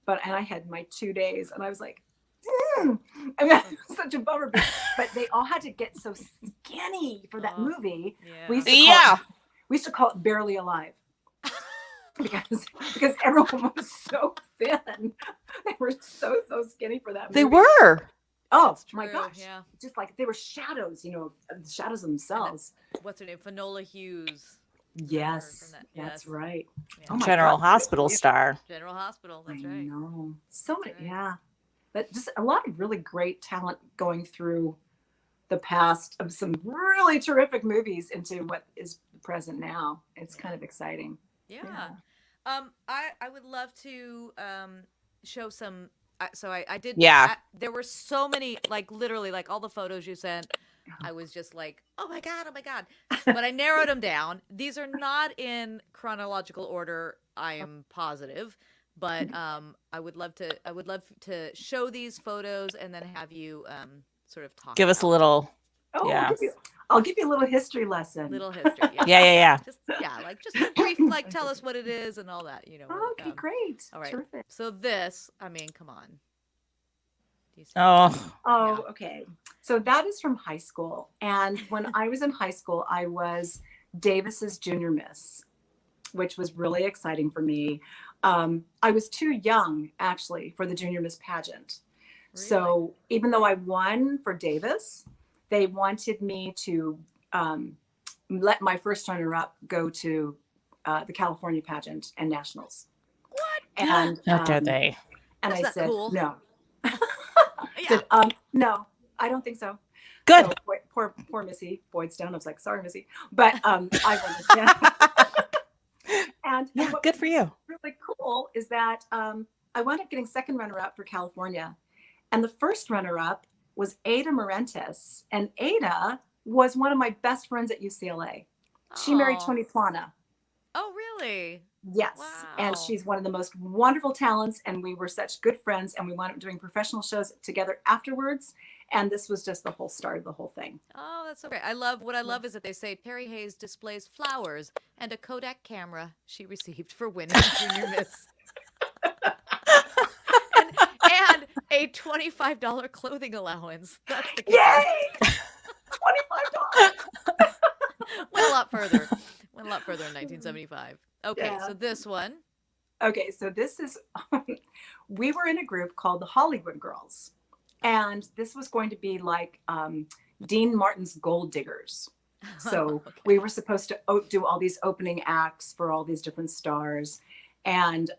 And I had my 2 days and I was like, I mean, it was such a bummer, but they all had to get so skinny for that movie. Yeah. We used to call it Barely Alive. because everyone was so thin. They were so skinny for that movie. They were. Oh my gosh. Yeah. Just like they were shadows, shadows themselves. What's her name? Finola Hughes. Yes. That's right. Yeah. Oh my General God. Hospital star. General Hospital. That's I right. know. So many. right. Yeah. But just a lot of really great talent going through the past of some really terrific movies into what is present now. It's kind of exciting. Yeah. I would love to show some. So I did. Yeah. There were so many, like literally, like all the photos you sent. I was just like, oh my God. But I narrowed them down. These are not in chronological order. I am positive. But I would love to show these photos and then have you sort of talk. Give us a little. Oh, Yeah. I'll give you a little history lesson. Little history. Yeah. Just a brief, like tell us what it is and all that. Oh, okay, great. All right. Terrific. So this, I mean, come on. Do you see Oh. Okay. So that is from high school. And when I was in high school, I was Davis's junior miss. which was really exciting for me. I was too young, actually, for the Junior Miss pageant. Really? So even though I won for Davis, they wanted me to let my first runner-up go to the California pageant and nationals. What? And How dare they? and That's I not said cool. no. Yeah. Said, no, I don't think so. Good. So, poor Missy Boydstone. I was like, sorry, Missy, but I won this. And Yeah, what good for you. really cool is that I wound up getting second runner-up for California, and the first runner-up was Ada Marentes, and Ada was one of my best friends at UCLA. She married Aw. Tony Plana. Oh, really? Yes. And Wow. she's one of the most wonderful talents. And we were such good friends. And we wound up doing professional shows together afterwards. And this was just the whole start of the whole thing. Oh, that's so great. What I love is that they say Terry Hayes displays flowers and a Kodak camera she received for winning Junior Miss. and a $25 clothing allowance. That's the kicker. Yay! $25. Went a lot further. Went a lot further in 1975. Okay, Yeah. so this one. Okay, so this is, we were in a group called the Hollywood Girls. And this was going to be like Dean Martin's Gold Diggers. So Okay. we were supposed to do all these opening acts for all these different stars. And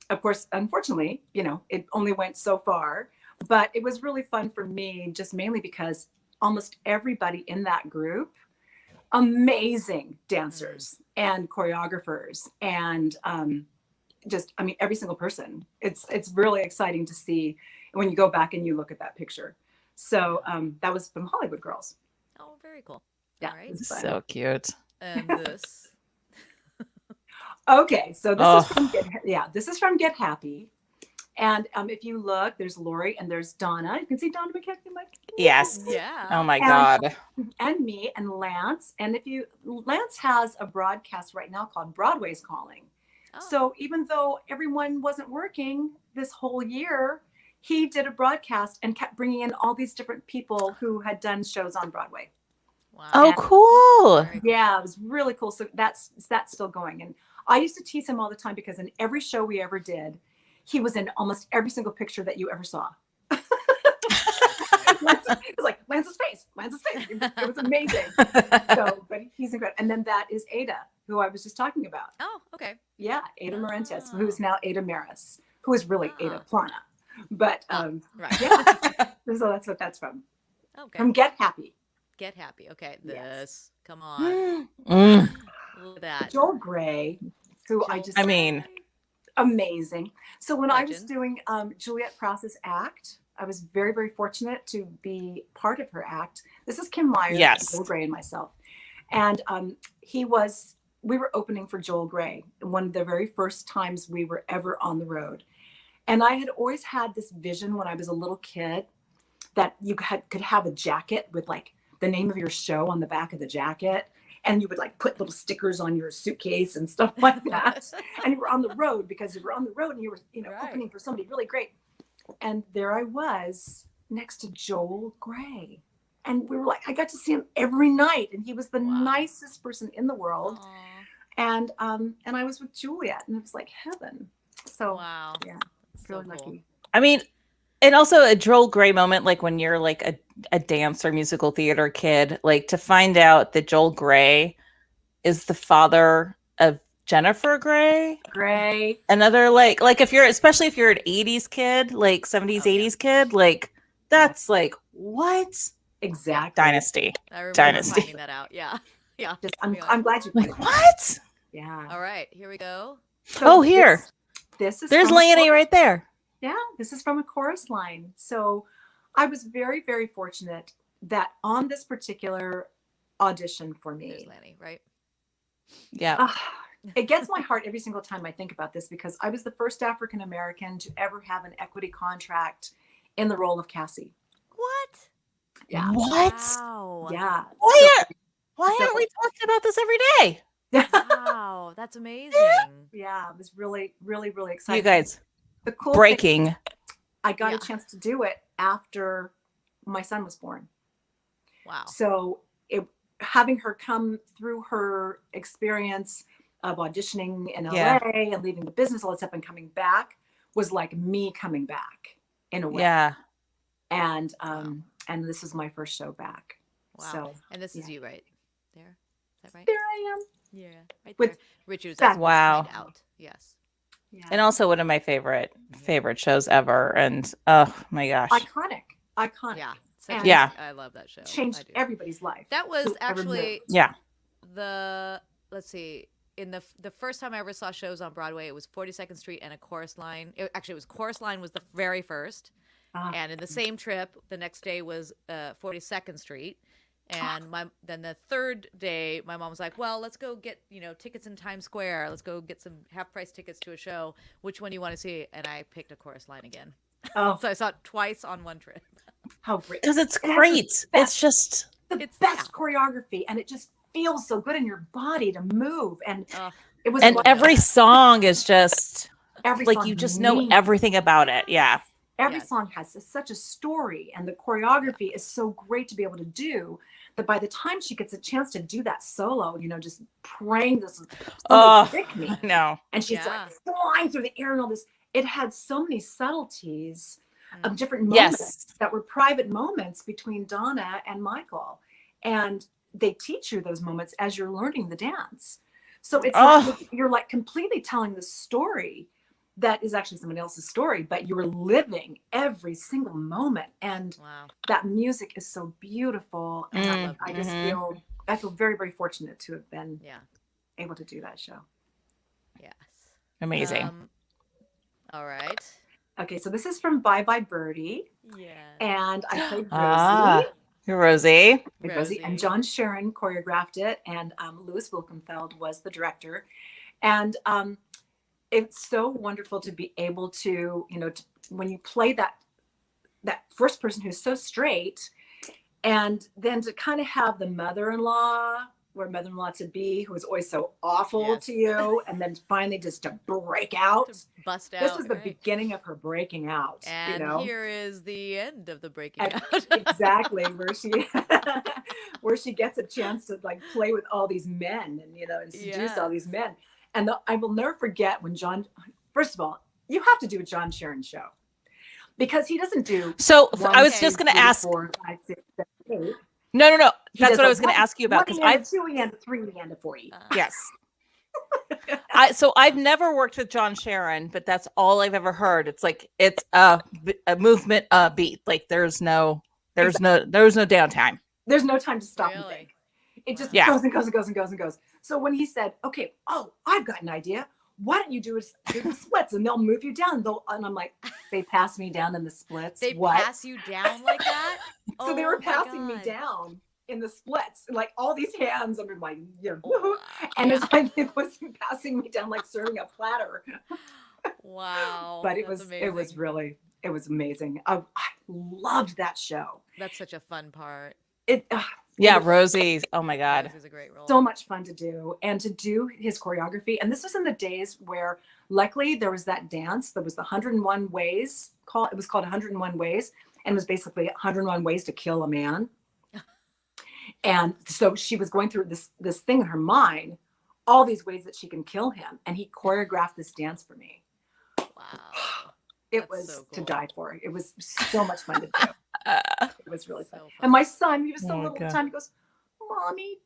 of course, unfortunately, it only went so far. But it was really fun for me, just mainly because almost everybody in that group, amazing dancers and choreographers and every single person. It's really exciting to see when you go back and you look at that picture. So that was from Hollywood Girls. Oh, very cool. Yeah, All right. it's fun. So cute. And this. Okay, so this Oh. is from this is from Get Happy. And if you look, there's Lori and there's Donna. You can see Donna McKechnie. Yes. Yeah. Oh my And- God. And me and Lance. And Lance has a broadcast right now called Broadway's Calling. Oh. So even though everyone wasn't working this whole year, he did a broadcast and kept bringing in all these different people who had done shows on Broadway. Wow. Oh, And- cool. Very cool. Yeah, it was really cool. So that's still going. And I used to tease him all the time because in every show we ever did, he was in almost every single picture that you ever saw. It was like Lance's face. It was amazing. So, but he's incredible. And then that is Ada, who I was just talking about. Oh, okay. Yeah, Ada Marentes, Oh. who's now Ada Maris, who is really Ada Ah. Plana. But Right. yeah, so that's what that's from. Okay. From Get Happy. Get Happy. Okay. This. Yes. Come on. Mm. Look at that. Joel Gray, who I Joel just I mean- Gray. amazing. So when I was Legend. doing Juliet Press's act, I was very, very fortunate to be part of her act. This is Kim Meyer, Yes. Joel Gray, and myself. And we were opening for Joel Gray, one of the very first times we were ever on the road. And I had always had this vision when I was a little kid that you could have a jacket with like the name of your show on the back of the jacket. And you would like put little stickers on your suitcase and stuff like that. And you were on the road because you were on the road and you were, Right. opening for somebody really great. And there I was next to Joel Gray. And we were like, I got to see him every night. And he was the Wow. nicest person in the world. Aw. And I was with Juliet and it was like heaven. So Wow. yeah, So really cool. lucky. I mean, and also a Joel Gray moment, like when you're like a dance or musical theater kid, like to find out that Joel Gray is the father of Jennifer Gray. Gray. Another especially if you're an 80s kid, like 70s, Oh, yeah. 80s kid, like that's like what? Exactly. Dynasty. I remember Dynasty. finding that out. Yeah. Yeah. Just, to be honest. I'm glad you Like what? Yeah. All right. Here we go. Oh, here. This is There's from a Lanny chorus- right there. Yeah, this is from a chorus line. So I was very, very fortunate that on this particular audition for There's me, Lanny, right? Yeah. it gets my heart every single time I think about this because I was the first African American to ever have an equity contract in the role of Cassie. What? Yeah. What? Wow. Yeah. Why So- aren't we talking about this every day? Wow. That's amazing. Yeah, it was really, really, really You exciting. guys, The cool thing, breaking. I got Yeah. a chance to do it after my son was born. Wow. So having her come through her experience of auditioning in Yeah. LA and leaving the business, all that stuff, and coming back was like me coming back in a way. Yeah. And this is my first show back. Wow. So And this is yeah. you right there. Is that right? There I am. Yeah, right With there. Richard was that- asking Wow. us to point out. Yes. Yeah. And also one of my favorite shows ever. And oh my gosh. Iconic. Yeah. And Yeah. I love that show. I changed do. everybody's life. That was who ever actually moved. Yeah. let's see, in the first time I ever saw shows on Broadway, it was 42nd Street and a Chorus Line. Actually, it was Chorus Line was the very first. Ah. And in the same trip, the next day was 42nd Street. And then the third day, my mom was like, well, let's go get, tickets in Times Square. Let's go get some half-price tickets to a show. Which one do you want to see? And I picked a Chorus Line again. Oh, So I saw it twice on one trip. how great. Because it's It has great. the It's best- just The It's- best choreography, and it just feels so good in your body to move. And Ugh. it was and like every song is just every like song you just know means- everything about it. Yeah. Every Yes. song has such a story, and the choreography is so great to be able to do that by the time she gets a chance to do that solo, just praying this Oh, pick me, no. and she's Yeah. like flying through the air and all this. It had so many subtleties of different Yes. moments that were private moments between Donna and Michael, and they teach you those moments as you're learning the dance. So it's like you're like completely telling the story that is actually someone else's story, but you were living every single moment. And Wow. that music is so beautiful. And I just I feel very, very fortunate to have been Yeah. able to do that show. Yes. Amazing. All right. Okay, so this is from Bye Bye Birdie, Yeah. and I played Rosie. You're Rosie. Rosie. And John Sharon choreographed it, and Louis Wilkenfeld was the director. And it's so wonderful to be able to, when you play that first person who's so straight, and then to kind of have the mother-in-law to be, who was always so awful Yes. to you, and then finally just to break out. To bust out. This was the right? beginning of her breaking out. And here is the end of the breaking And- out. Exactly, where she gets a chance to like play with all these men and seduce all these men. And I will never forget when John, first of all, you have to do a John Sharon show because he doesn't do So one, I was two, just going to three, ask. 4, 5, 6, 7, 8. No. He That's does what I a was going to ask you about, one because and a I've 2 and a 3 and a 4. yes. So I've never worked with John Sharon, but that's all I've ever heard. It's like it's a movement beat. Like there's no downtime. There's no time to stop and Really? think. It just Yeah. goes and goes and goes and goes and goes. So when he said, okay, I've got an idea. Why don't you do the splits and they'll move you down? And I'm like, they pass me down in the splits. They what? pass you down like that? So they Oh were my passing me God. down in the splits, and like all these hands under my, Wow. and it's like it was passing me down like serving a platter. Wow. But it That's was amazing. amazing. I loved that show. That's such a fun part. It Yeah, was Rosie's. Oh my God. This is a great role. so much fun to do, and to do his choreography. And this was in the days where, luckily, there was that dance. There was the 101 ways. It was called 101 ways, and it was basically 101 ways to kill a man. And so she was going through this thing in her mind, all these ways that she can kill him, and he choreographed this dance for me. Wow. It That's was so to cool. die for. It was so much fun to do. It was really fun. So fun. And my son, he was so Oh, little at the God. time, he goes, "Mommy,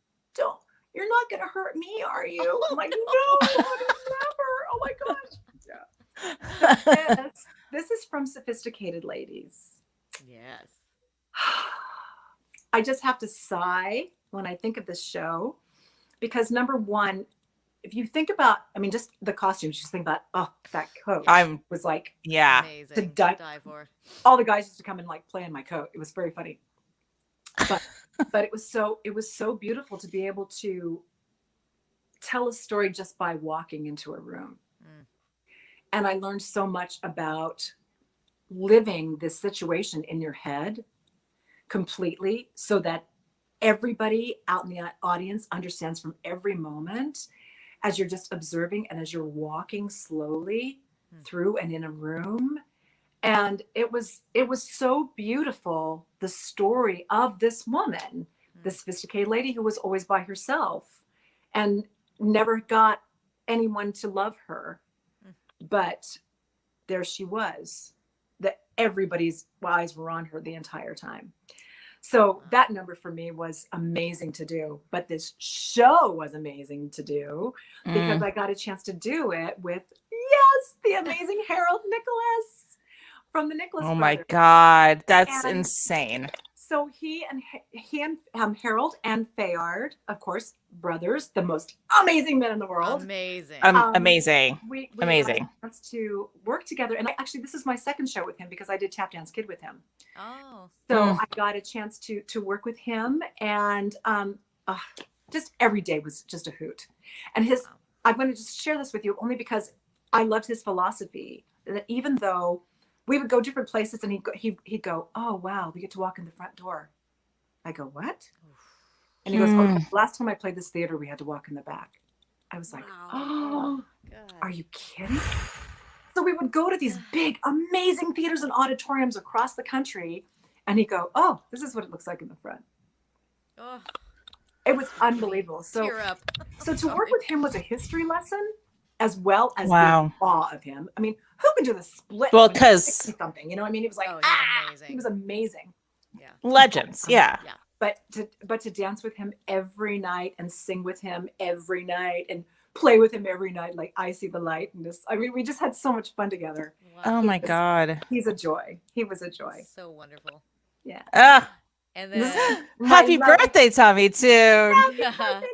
you're not gonna hurt me, are you?" I'm like, "No, Mommy, never." Oh my gosh. Yes. This is from Sophisticated Ladies. Yes. I just have to sigh when I think of this show, because number one, if you think about, just the costumes, just think about, that coat was like, Yeah. Amazing. To die- for. all the guys used to come and like play in my coat. It was very funny. But it was so beautiful to be able to tell a story just by walking into a room. Mm. And I learned so much about living this situation in your head completely, so that everybody out in the audience understands from every moment as you're just observing and as you're walking slowly through and in a room. And it was so beautiful, the story of this woman, the sophisticated lady who was always by herself and never got anyone to love her, but there she was, that everybody's eyes were on her the entire time. So that number for me was amazing to do, but this show was amazing to do because I got a chance to do it with, yes, the amazing Harold Nicholas from the Nicholas Oh Brothers. my God, that's And insane. so he and Harold and Fayard, of course, brothers, the most amazing men in the world. Amazing. Amazing. We Amazing. got a chance to work together, and actually, this is my second show with him because I did Tap Dance Kid with him. Oh. So I got a chance to work with him, and just every day was just a hoot. And I'm going to just share this with you only because I loved his philosophy that even though we would go different places and he'd go, oh, wow, we get to walk in the front door. I go, what? And he goes, okay, last time I played this theater, we had to walk in the back. I was like, oh, God. Are you kidding? So we would go to these big, amazing theaters and auditoriums across the country. And he'd go, oh, this is what it looks like in the front. Oh, It was unbelievable. So, tear up. so to work with him was a history lesson as well as the awe of him. I mean, who can do the split? Well, because something, you know, I mean, he was like, amazing. he was amazing. Yeah. Legends. Yeah. But to dance with him every night and sing with him every night and play with him every night, like I See the Light. And this, I mean, we just had so much fun together. Wow. Oh my God. He's a joy. He was a joy. So wonderful. Yeah. And then happy birthday, Tommy, too. Happy birthday, Tommy.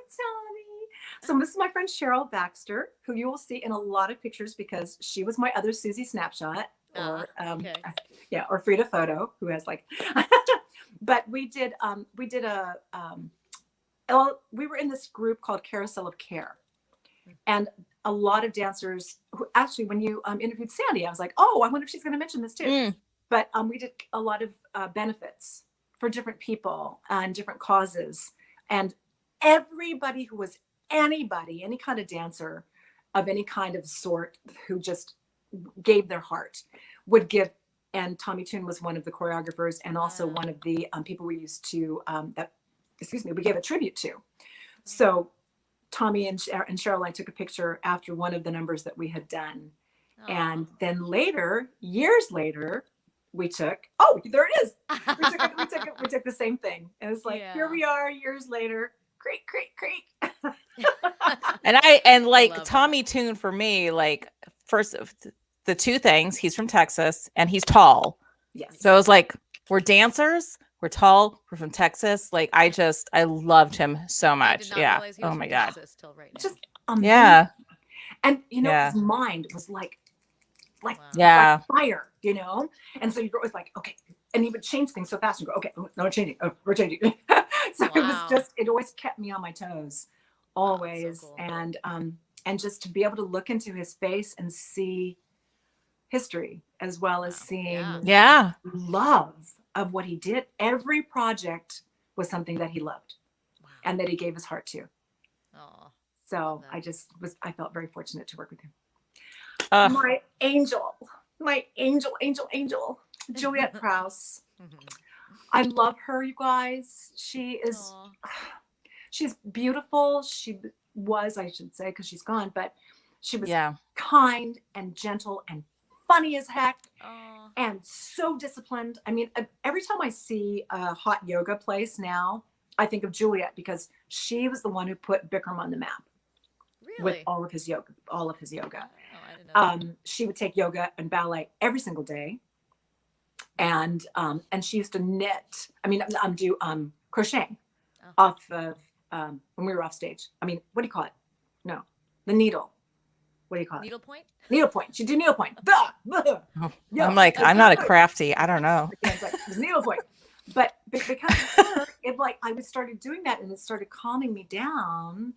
So this is my friend Cheryl Baxter, who you will see in a lot of pictures because she was my other Susie Snapshot, or or Frida Photo, who has like. But we were in this group called Carousel of Care, and a lot of dancers who actually, when you interviewed Sandy, I was like, oh, I wonder if she's going to mention this too. But we did a lot of benefits for different people and different causes, and everybody who was any kind of dancer of any kind of sort who just gave their heart would give. And Tommy Toon was one of the choreographers and also one of the people we used to we gave a tribute to. So Tommy and Cheryl and I took a picture after one of the numbers that we had done. And then later, years later, we took, there it is. We took the same thing. And it's like, here we are years later. Creak, creak, creak. And like Tommy Toon for me, like first of the two things, he's from Texas and he's tall. Yes. So it was like, we're dancers, we're tall, we're from Texas. Like I loved him so much. Yeah. Oh my God. Just amazing. Yeah. And his mind was like like fire, And so you go with like, okay, and he would change things so fast and go, okay, no, we're changing. Oh, we're changing. So it always kept me on my toes, always. So cool. And just to be able to look into his face and see history as well as seeing love of what he did. Every project was something that he loved and that he gave his heart to. So I felt very fortunate to work with him. My angel, Juliet Prowse. I love her, you guys. She's beautiful. She was, I should say, because she's gone, but she was kind and gentle and funny as heck and so disciplined. I mean, every time I see a hot yoga place now, I think of Juliet because she was the one who put Bikram on the map. Really? With all of his yoga. Oh, I didn't know. She would take yoga and ballet every single day. And she used to knit. I mean, do crocheting off of when we were off stage. I mean, what do you call it? No, the needle. What do you call it? Needlepoint? Needlepoint. She'd do needlepoint. I'm like, I'm not a crafty. I don't know. It's like, it was needlepoint. But because of her, I started doing that and it started calming me down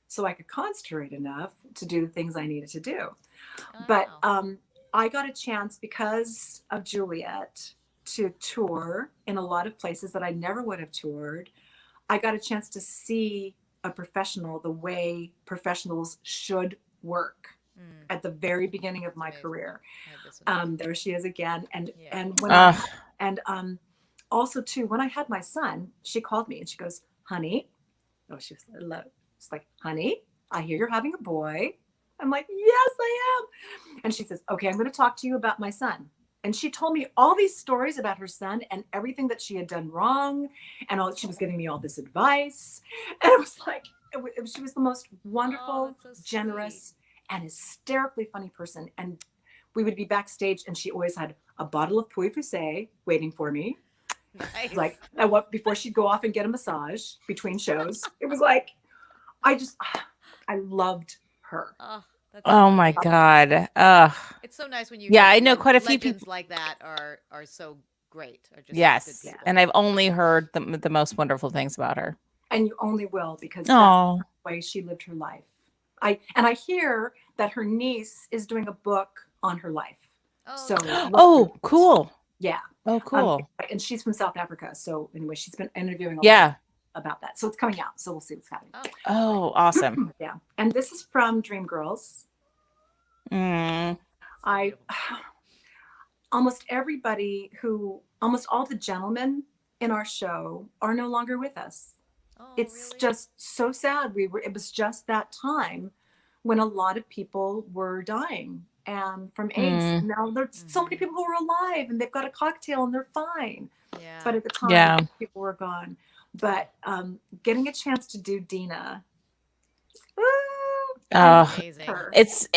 so I could concentrate enough to do the things I needed to do. But I got a chance because of Juliet to tour in a lot of places that I never would have toured. I got a chance to see a professional the way professionals should work at the very beginning of my career. There she is again. And when also too, when I had my son, she called me and she goes, honey, she was like, honey, I hear you're having a boy. I'm like, yes, I am. And she says, okay, I'm going to talk to you about my son. And she told me all these stories about her son and everything that she had done wrong. And she was giving me all this advice. And it was like, she was the most wonderful, that's so generous, and hysterically funny person. And we would be backstage, and she always had a bottle of Puy Fusé waiting for me. Nice. Like, before she'd go off and get a massage between shows. It was like, I loved her. Oh, that's Oh my great. God. It's so nice when you Yeah, hear I know quite a few legends people. like that are so great. Are just such Yes. good people. And I've only heard the most wonderful things about her. And you only will, because that's Oh, the way she lived her life. I hear that her niece is doing a book on her life. So oh, cool. Yeah. Oh, cool. And she's from South Africa. So anyway, she's been interviewing a Yeah. lot about that. So it's coming out. So we'll see what's happening. Oh, awesome. Yeah. And this is from Dreamgirls. Mm. Almost all the gentlemen in our show are no longer with us. It's really? just so sad. It was just that time when a lot of people were dying from AIDS. Now there's so many people who are alive and they've got a cocktail and they're fine. Yeah. But at the time, people were gone. But getting a chance to do Dina. Amazing. It's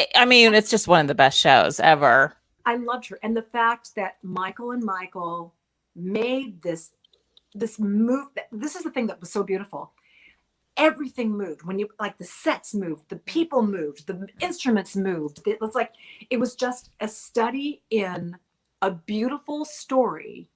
just one of the best shows ever. I loved her. And the fact that Michael and Michael made this move. This is the thing that was so beautiful. Everything moved when the sets moved, the people moved, the instruments moved. It was just a study in a beautiful story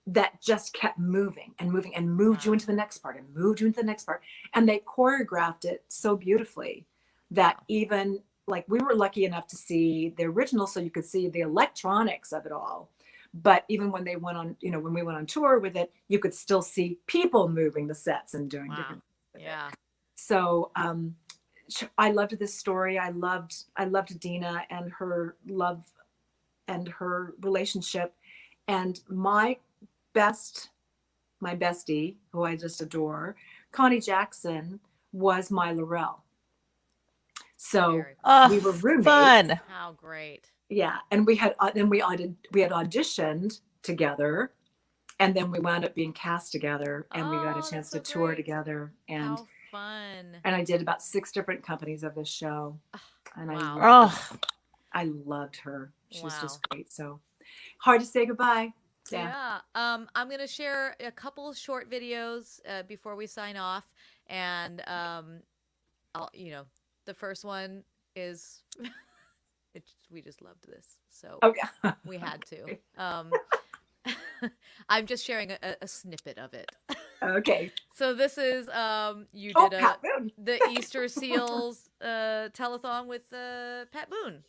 that just kept moving and moving and moved you into the next part and moved you into the next part. And they choreographed it so beautifully that even we were lucky enough to see the original, so you could see the electronics of it all. But even when they went on, when we went on tour with it, you could still see people moving the sets and doing different things. Yeah. So I loved this story. I loved Dina and her love and her relationship. And my bestie, who I just adore, Connie Jackson, was my Laurel. So we were roommates. Fun. How great. Yeah, and we had auditioned together, and then we wound up being cast together, and we got a chance to tour together. And how fun! And I did about 6 different companies of this show, and wow. I loved her. She was just great. So hard to say goodbye. Yeah. I'm gonna share a couple short videos before we sign off, and the first one is. We just loved this, so we had to. I'm just sharing a snippet of it. Okay. So this is you did the Easter Seals telethon with Pat Boone.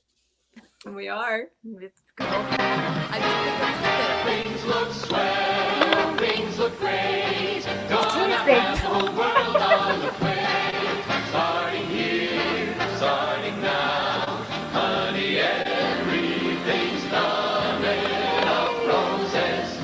We are. Let's go. Things look swell, things look great. Gonna have the whole world on the plate. Starting here, starting now. Honey, everything's coming up roses.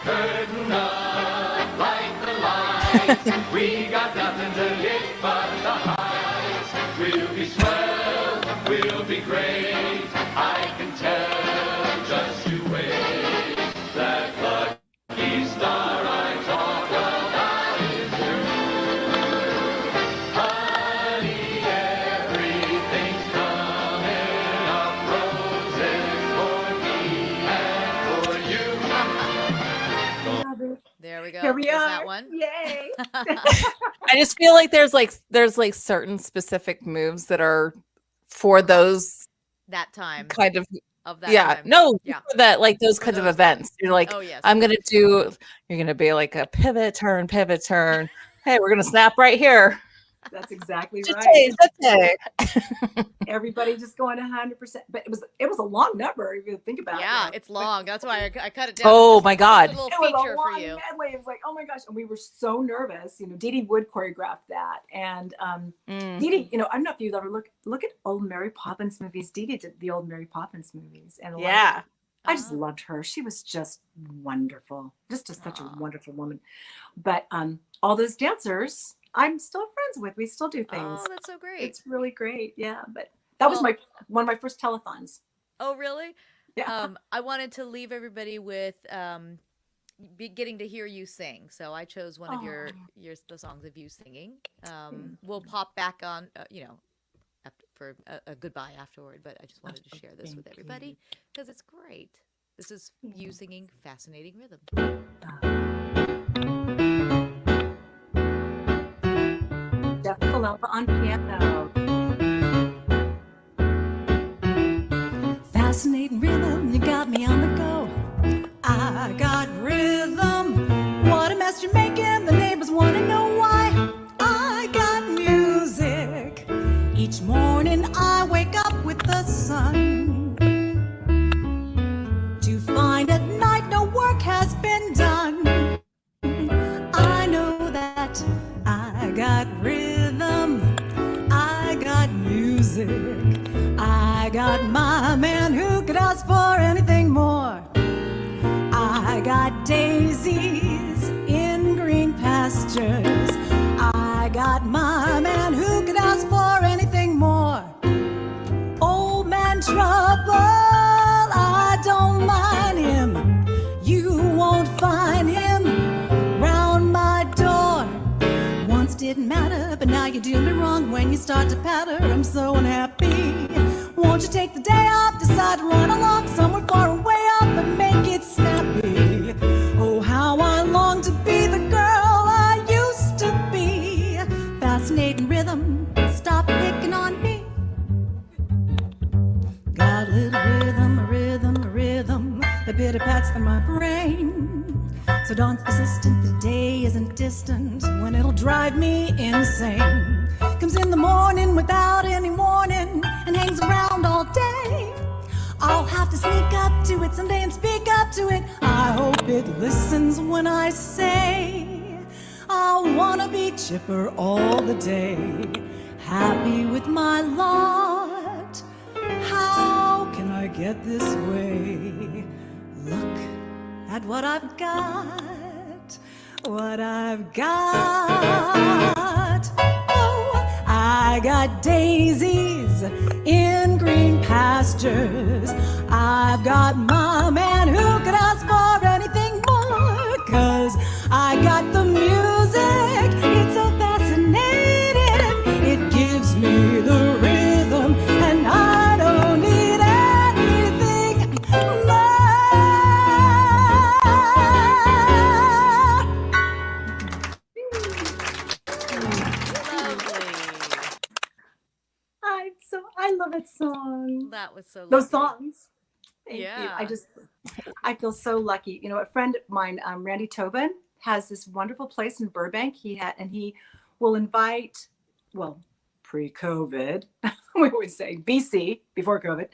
Curtain up like the lights. We got nothing to hit but the heights. We'll be swell, we'll be great. I can tell, just you wait. That lucky star I talk about is you. Honey, everything's coming up roses for me and for you. There we go. Here we are. That one. Yay. I just feel like there's certain specific moves that are for those that time kind of that time. For that those kinds of events. You're like, yes. You're gonna be like a pivot turn. Hey, we're gonna snap right here. That's exactly right. Today. Everybody just going 100%. But it was a long number if you think about it. Yeah, it's long. That's why I cut it down. Oh my God. It was a long medley. It was like, oh my gosh. And we were so nervous. Dee Dee Wood choreographed that. And Dee Dee, I don't know if you've ever look at old Mary Poppins movies. Dee Dee did the old Mary Poppins movies. And I just loved her. She was just wonderful. Just such a wonderful woman. But all those dancers I'm still friends with. We still do things. Oh, that's so great. It's really great. Yeah, but that was Well- one of my first telethons. Oh, really? Yeah. I wanted to leave everybody with getting to hear you sing. So I chose one of the songs of you singing. We'll pop back on, after, for a goodbye afterward. But I just wanted to share this with everybody because it's great. This is you singing Fascinating Rhythm. Jeff Palumba on piano. Fascinating rhythm, you got me on the go. I got rhythm. What a mess you're making. The neighbors want to know why. I got music. Each morning I wake up with the sun to find at night no work has been done. I know that I got rhythm. I got music. I got my man who could ask for anything more. I got daisies in green pastures. I got my man who could ask for anything more. Old man Trouble, I don't mind him. You won't find him round my door. Once didn't matter, but now you do me wrong when you start to patter. I'm so unhappy. Won't you take the day off, decide to run along somewhere far away off and make it snappy? Oh, how I long to be the girl I used to be. Fascinating rhythm, stop picking on me. Got a little rhythm, a rhythm, a rhythm that bitter pats in my brain. So don't be persistent, the day isn't distant when it'll drive me insane. Comes in the morning without any warning and hangs around all day. I'll have to sneak up to it someday and speak up to it. I hope it listens when I say I wanna be chipper all the day, happy with my lot. How can I get this way? Look at what I've got, what I've got. Oh, I got daisies in green pastures. I've got my man who could ask for anything more. 'Cause I got the music, it's so fascinating. It gives me the rhythm and I don't need anything more. I love that song. That was so Those lovely. songs. Thank you. Yeah. I feel so lucky. You know, a friend of mine, Randy Tobin, has this wonderful place in Burbank. He will invite, well, pre-COVID, we would say BC, before COVID.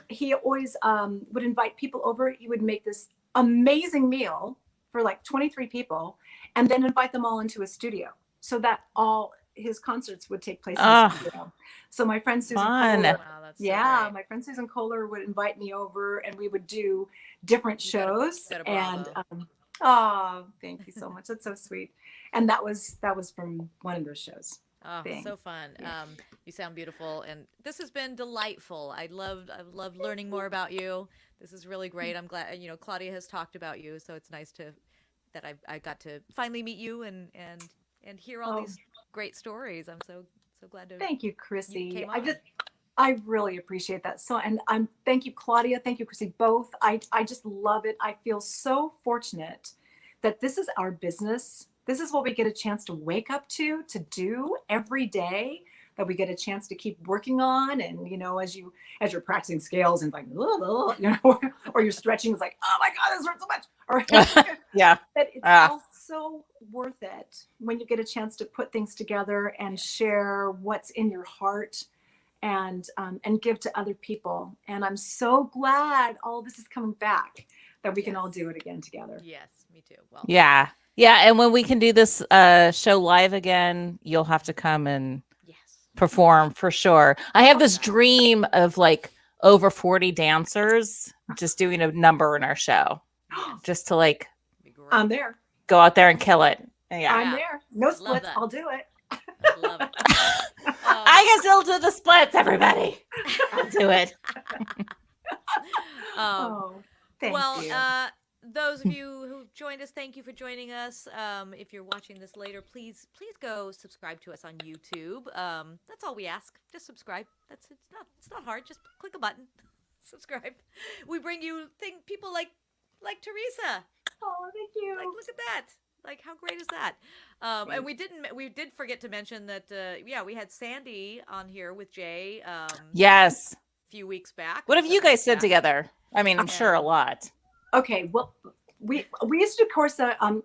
He always would invite people over. He would make this amazing meal for like 23 people, and then invite them all into a studio, so that all his concerts would take place in the studio. So my friend Susan Fun. Kohler, Wow, that's so yeah, great. my friend Susan Kohler would invite me over, and we would do different shows. gotta And bravo. oh, thank you so much. That's so sweet. And that was from one of those shows. Oh, thing. so fun. Yeah. You sound beautiful, and this has been delightful. I loved learning more about you. This is really great. I'm glad, Claudia has talked about you, so it's nice that I got to finally meet you and hear all Oh. these great stories. I'm so glad to. Thank you, Chrissy. came I really appreciate that. So, and thank you, Claudia. Thank you, Chrissy. Both. I just love it. I feel so fortunate that this is our business. This is what we get a chance to wake up to do every day, that we get a chance to keep working on. And, as you're practicing scales and like, or you're stretching, it's like, oh my God, this hurts so much. Or Yeah. that it's all so worth it when you get a chance to put things together and share what's in your heart and give to other people. And I'm so glad all this is coming back, that we can all do it again together. Yes, me too. Well, Yeah. Yeah. And when we can do this show live again, you'll have to come and yes. perform for sure. I have this dream of like over 40 dancers just doing a number in our show, just to like Be great. I'm there. go out there and kill it. Yeah. I'm there. No Love splits. that. I'll do it. Love it. I can still do the splits, everybody. I'll do it. Um, Thank well, you. those of you who joined us, thank you for joining us. If you're watching this later, please go subscribe to us on YouTube. That's all we ask. Just subscribe. It's not hard. Just click a button, subscribe. We bring you people like Theresa. Oh, thank you. Like, look at that. Like, how great is that? And we did forget to mention that. We had Sandy on here with Jay. Yes. A few weeks back. What have you guys said together? I mean, I'm sure a lot. Okay, well, we used to do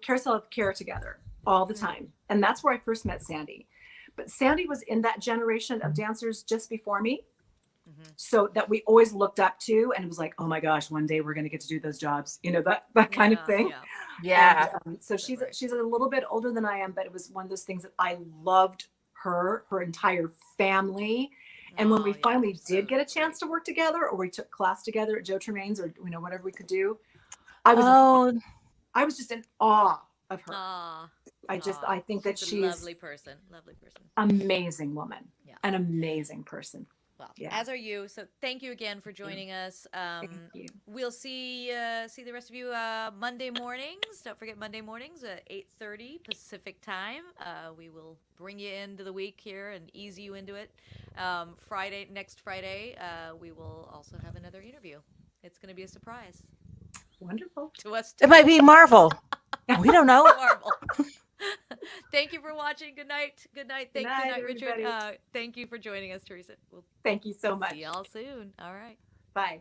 carousel of care together all the time, and that's where I first met Sandy. But Sandy was in that generation of dancers just before me, so that we always looked up to, and it was like, oh my gosh, one day we're going to get to do those jobs, that kind of thing. Yeah. And, so she's a little bit older than I am, but it was one of those things that I loved her entire family. And when we finally did get a chance to work together, or we took class together at Joe Tremaine's, or whatever we could do, I was just in awe of her. I think that she's a lovely person. Amazing woman. Yeah. An amazing person. Well, Yeah. as are you. So thank you again for joining us. Thank you. We'll see the rest of you Monday mornings. Don't forget Monday mornings at 8:30 Pacific time. We will bring you into the week here and ease you into it. Next Friday, we will also have another interview. It's going to be a surprise. Wonderful. To us It might be Marvel. We don't know. Marvel. Thank you for watching. Good night. Good night, Richard. everybody. Thank you for joining us, Theresa. We'll Thank you so much. see y'all soon. All right. Bye.